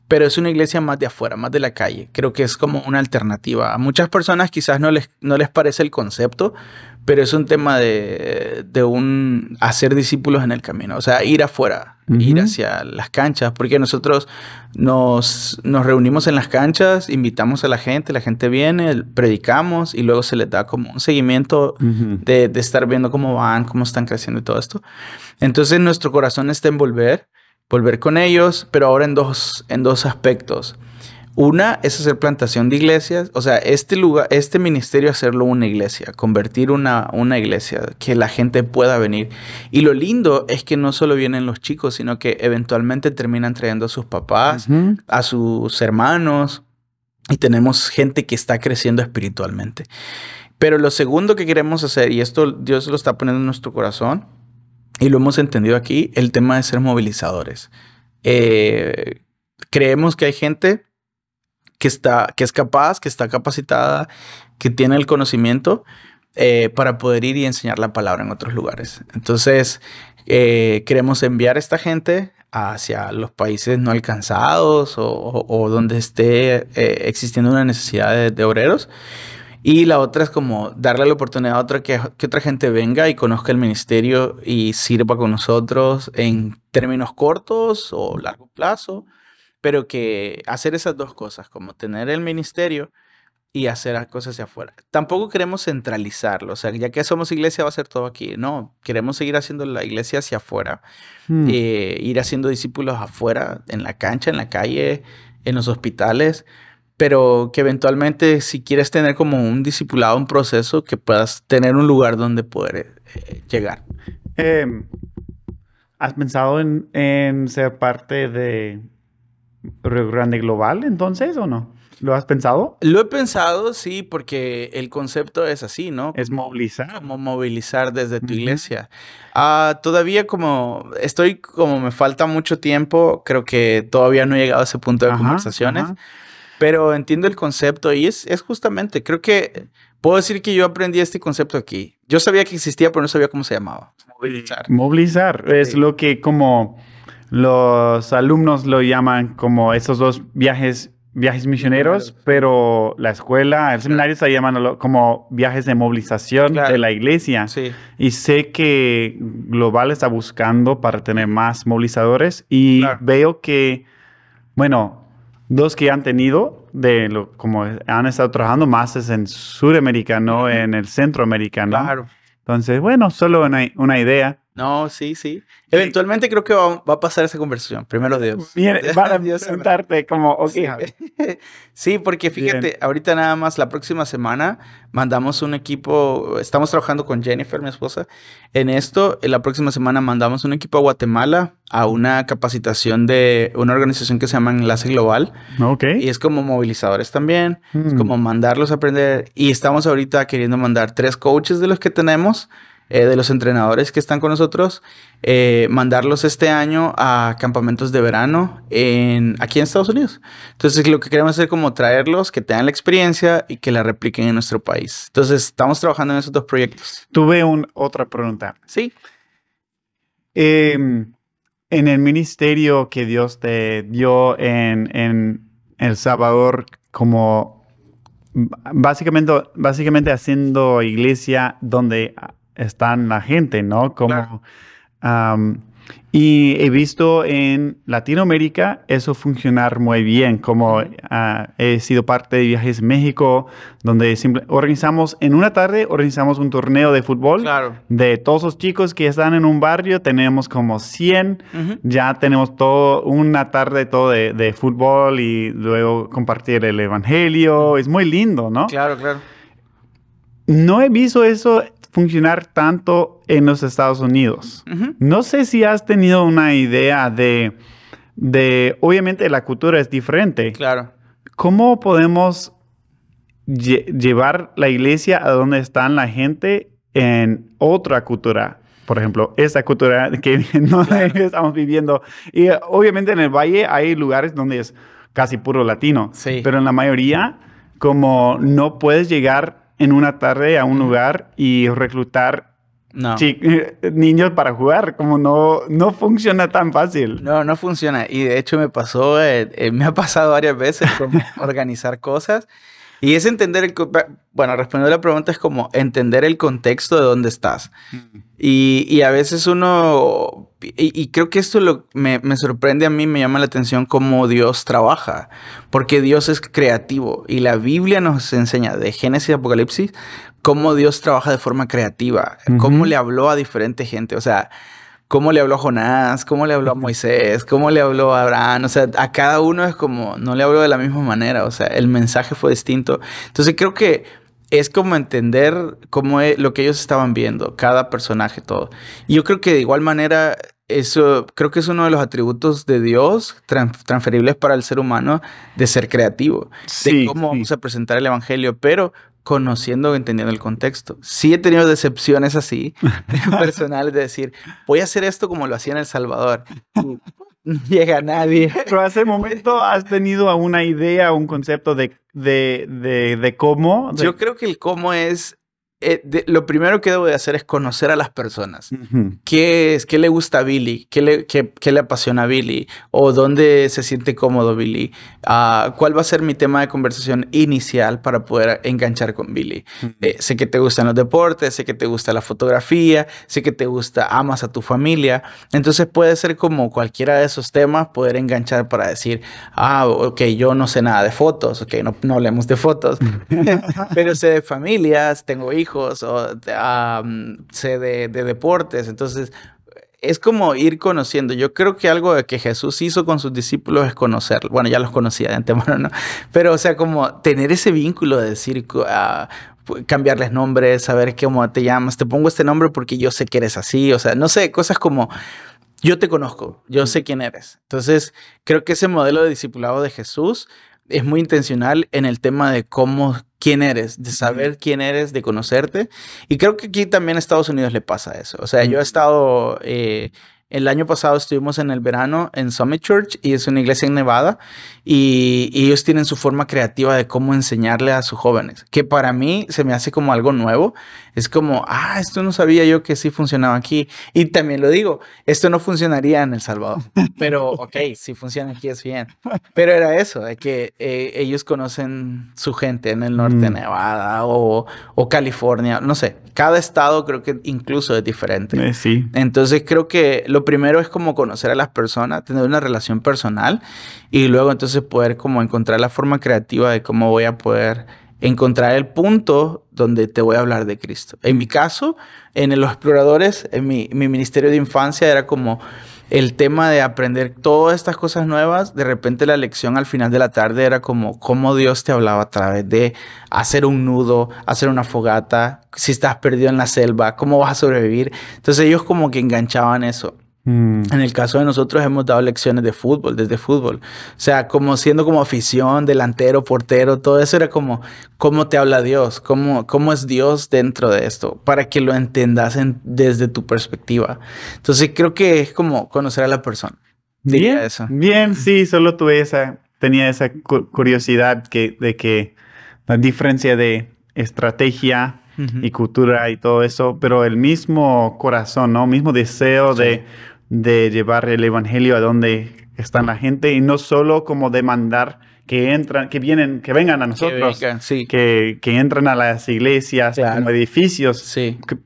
pero es una iglesia más de afuera, más de la calle. Creo que es como una alternativa. A muchas personas quizás no les parece el concepto, pero es un tema de hacer discípulos en el camino. O sea, ir afuera, ir hacia las canchas. Porque nosotros nos reunimos en las canchas, invitamos a la gente viene, predicamos y luego se les da como un seguimiento de estar viendo cómo van, cómo están creciendo y todo esto. Entonces nuestro corazón está en volver con ellos, pero ahora en dos aspectos. Una es hacer plantación de iglesias, o sea, este ministerio hacerlo una iglesia, convertir una iglesia, que la gente pueda venir. Y lo lindo es que no solo vienen los chicos, sino que eventualmente terminan trayendo a sus papás, a sus hermanos, y tenemos gente que está creciendo espiritualmente. Pero lo segundo que queremos hacer, y esto Dios lo está poniendo en nuestro corazón, y lo hemos entendido aquí, el tema de ser movilizadores. Creemos que hay gente que es capaz, que está capacitada, que tiene el conocimiento para poder ir y enseñar la palabra en otros lugares. Entonces, queremos enviar a esta gente hacia los países no alcanzados o donde esté existiendo una necesidad de obreros. Y la otra es como darle la oportunidad a que otra gente venga y conozca el ministerio y sirva con nosotros en términos cortos o largo plazo. Pero que hacer esas dos cosas, como tener el ministerio y hacer cosas hacia afuera. Tampoco queremos centralizarlo, o sea, ya que somos iglesia va a ser todo aquí. No, queremos seguir haciendo la iglesia hacia afuera, ir haciendo discípulos afuera, en la cancha, en la calle, en los hospitales, pero que eventualmente si quieres tener como un discipulado, un proceso, que puedas tener un lugar donde poder llegar. ¿Has pensado en ser parte de Río Grande Global, entonces, o no? ¿Lo has pensado? Lo he pensado, sí, porque el concepto es así, ¿no? Es movilizar. Como movilizar desde tu iglesia. Todavía como me falta mucho tiempo, creo que todavía no he llegado a ese punto de conversaciones, pero entiendo el concepto y es justamente, creo que puedo decir que yo aprendí este concepto aquí. Yo sabía que existía, pero no sabía cómo se llamaba. Movilizar. Movilizar es lo que como los alumnos lo llaman como esos dos viajes misioneros, pero la escuela, el seminario está llamándolo como viajes de movilización de la iglesia. Sí. Y sé que Global está buscando para tener más movilizadores y veo que, bueno, dos que han tenido, como han estado trabajando más es en Sudamérica, no en el Centroamericano. Claro. Entonces, bueno, solo una idea. No, sí. Eventualmente creo que va a pasar esa conversación. Primero Dios. Bien, van a preguntarte como, ok. Sí, porque fíjate, ahorita nada más la próxima semana mandamos un equipo, estamos trabajando con Jennifer, mi esposa, en esto. La próxima semana mandamos un equipo a Guatemala a una capacitación de una organización que se llama Enlace Global. Ok. Y es como movilizadores también, es como mandarlos a aprender. Y estamos ahorita queriendo mandar 3 coaches de los que tenemos, de los entrenadores que están con nosotros, mandarlos este año a campamentos de verano aquí en Estados Unidos. Entonces, lo que queremos hacer es como traerlos, que tengan la experiencia y que la repliquen en nuestro país. Entonces, estamos trabajando en esos 2 proyectos. Tuve otra pregunta. Sí. En el ministerio que Dios te dio en El Salvador, como básicamente haciendo iglesia donde están la gente, ¿no? Como, y he visto en Latinoamérica eso funcionar muy bien, como he sido parte de Viajes México, donde organizamos un torneo de fútbol de todos los chicos que están en un barrio, tenemos como 100, ya tenemos una tarde de fútbol y luego compartir el evangelio, es muy lindo, ¿no? Claro. No he visto eso funcionar tanto en los Estados Unidos. No sé si has tenido una idea de obviamente la cultura es diferente. Claro. ¿Cómo podemos llevar la iglesia a donde están la gente en otra cultura? Por ejemplo, esta cultura que estamos viviendo. Y obviamente en el Valle hay lugares donde es casi puro latino. Sí. Pero en la mayoría, como no puedes llegar en una tarde a un lugar y reclutar niños para jugar, como no funciona tan fácil. No funciona. Y de hecho me ha pasado varias veces como organizar cosas. Y es entender respondiendo a la pregunta es como entender el contexto de dónde estás. Y a veces uno, y creo que esto me sorprende a mí, me llama la atención cómo Dios trabaja, porque Dios es creativo y la Biblia nos enseña de Génesis a Apocalipsis cómo Dios trabaja de forma creativa, cómo le habló a diferente gente, o sea, cómo le habló a Jonás, cómo le habló a Moisés, cómo le habló a Abraham. O sea, a cada uno es como, no le habló de la misma manera. O sea, el mensaje fue distinto. Entonces, creo que es como entender cómo es lo que ellos estaban viendo, cada personaje, todo. Y yo creo que de igual manera, eso creo que es uno de los atributos de Dios transferibles para el ser humano de ser creativo. De cómo vamos a presentar el evangelio, pero conociendo, entendiendo el contexto. Sí he tenido decepciones así, personales, de decir, voy a hacer esto como lo hacía en El Salvador. No llega nadie. Pero hace momento has tenido una idea, un concepto de cómo. Yo creo que el cómo es, lo primero que debo de hacer es conocer a las personas. ¿Qué le gusta a Billy? ¿Qué le apasiona a Billy? ¿O dónde se siente cómodo Billy? ¿Cuál va a ser mi tema de conversación inicial para poder enganchar con Billy? Sé que te gustan los deportes, sé que te gusta la fotografía, sé que amas a tu familia. Entonces puede ser como cualquiera de esos temas poder enganchar para decir, ok, yo no sé nada de fotos, ok, no hablemos de fotos, pero sé de familias, tengo hijos, o sé de deportes. Entonces es como ir conociendo. Yo creo que algo de que Jesús hizo con sus discípulos es conocerlos. Bueno, ya los conocía de antemano, ¿no? Pero o sea, como tener ese vínculo de decir, cambiarles nombres, saber cómo te llamas, te pongo este nombre porque yo sé que eres así. O sea, no sé, cosas como yo te conozco, yo sé quién eres. Entonces creo que ese modelo de discipulado de Jesús es muy intencional en el tema de quién eres, de saber quién eres, de conocerte. Y creo que aquí también a Estados Unidos le pasa eso. O sea, yo he estado El año pasado estuvimos en el verano en Summit Church y es una iglesia en Nevada y ellos tienen su forma creativa de cómo enseñarle a sus jóvenes, que para mí se me hace como algo nuevo. Es como, esto no sabía yo que sí funcionaba aquí. Y también lo digo, esto no funcionaría en El Salvador, pero ok, si funciona aquí es bien. Pero era eso, de que ellos conocen su gente en el norte de Nevada o California, no sé, cada estado creo que incluso es diferente. Sí. Entonces creo que lo primero es como conocer a las personas, tener una relación personal y luego entonces poder como encontrar la forma creativa de cómo voy a poder encontrar el punto donde te voy a hablar de Cristo. En mi caso, en Los Exploradores, en mi ministerio de infancia era como el tema de aprender todas estas cosas nuevas. De repente la lección al final de la tarde era como cómo Dios te hablaba a través de hacer un nudo, hacer una fogata, si estás perdido en la selva, cómo vas a sobrevivir. Entonces ellos como que enganchaban eso. En el caso de nosotros hemos dado lecciones de fútbol, desde fútbol. O sea, como siendo como afición, delantero, portero, todo eso era como cómo te habla Dios, cómo es Dios dentro de esto, para que lo entendas desde tu perspectiva. Entonces creo que es como conocer a la persona. Bien, eso. Bien, sí, solo tenía esa curiosidad de que la diferencia de estrategia y cultura y todo eso, pero el mismo corazón, ¿no? Mismo deseo de llevar el evangelio a donde está la gente y no solo como demandar que vengan a nosotros, que entren a las iglesias como edificios,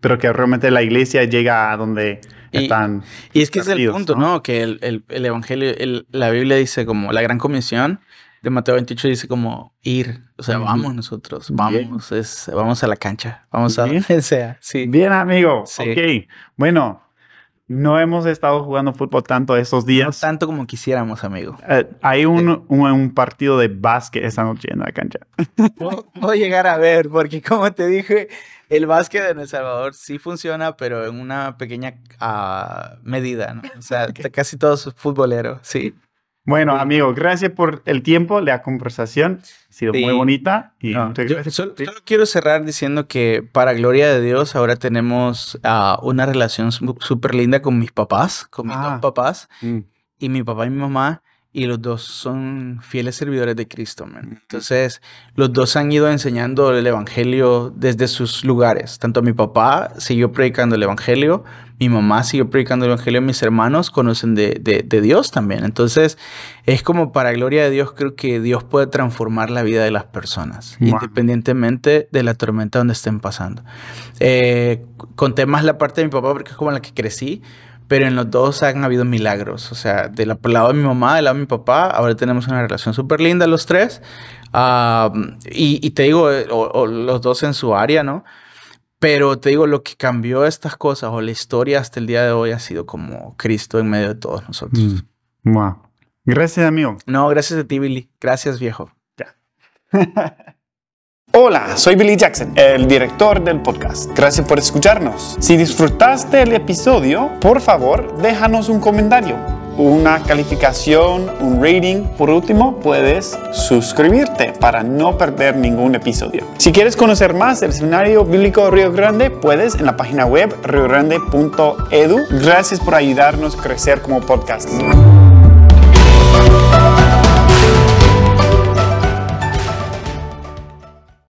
pero que realmente la iglesia llega a donde están. Y es que es el punto, ¿no? Que el evangelio, la Biblia dice como la gran comisión de Mateo 28 dice como ir, o sea, vamos nosotros, vamos a la cancha, vamos a donde sea. Sí. Bien, amigo. Sí. Ok, bueno. No hemos estado jugando fútbol tanto estos días. No tanto como quisiéramos, amigo. Hay un partido de básquet esta noche en la cancha. Puedo llegar a ver, porque como te dije, el básquet en El Salvador sí funciona, pero en una pequeña medida, ¿no? O sea, casi todos futboleros, sí. Bueno, amigo, gracias por el tiempo, la conversación. Ha sido muy bonita. Y solo quiero cerrar diciendo que para gloria de Dios ahora tenemos una relación súper linda con mis papás, con mis dos papás, y mi papá y mi mamá, y los dos son fieles servidores de Cristo, man. Entonces, los dos han ido enseñando el evangelio desde sus lugares. Tanto mi papá siguió predicando el evangelio, mi mamá siguió predicando el evangelio, mis hermanos conocen de Dios también. Entonces, es como para gloria de Dios, creo que Dios puede transformar la vida de las personas, independientemente de la tormenta donde estén pasando. Conté más la parte de mi papá porque es como la que crecí, pero en los dos han habido milagros. O sea, del lado de mi mamá, del lado de mi papá, ahora tenemos una relación súper linda los tres. Y te digo, los dos en su área, ¿no? Pero te digo, lo que cambió estas cosas o la historia hasta el día de hoy ha sido como Cristo en medio de todos nosotros. Wow. Gracias, amigo. No, gracias a ti, Billy. Gracias, viejo. Ya. Hola, soy Billy Jackson, el director del podcast. Gracias por escucharnos. Si disfrutaste el episodio, por favor, déjanos un comentario, una calificación, un rating. Por último, puedes suscribirte para no perder ningún episodio. Si quieres conocer más del Seminario Bíblico Río Grande, puedes en la página web riogrande.edu. Gracias por ayudarnos a crecer como podcast.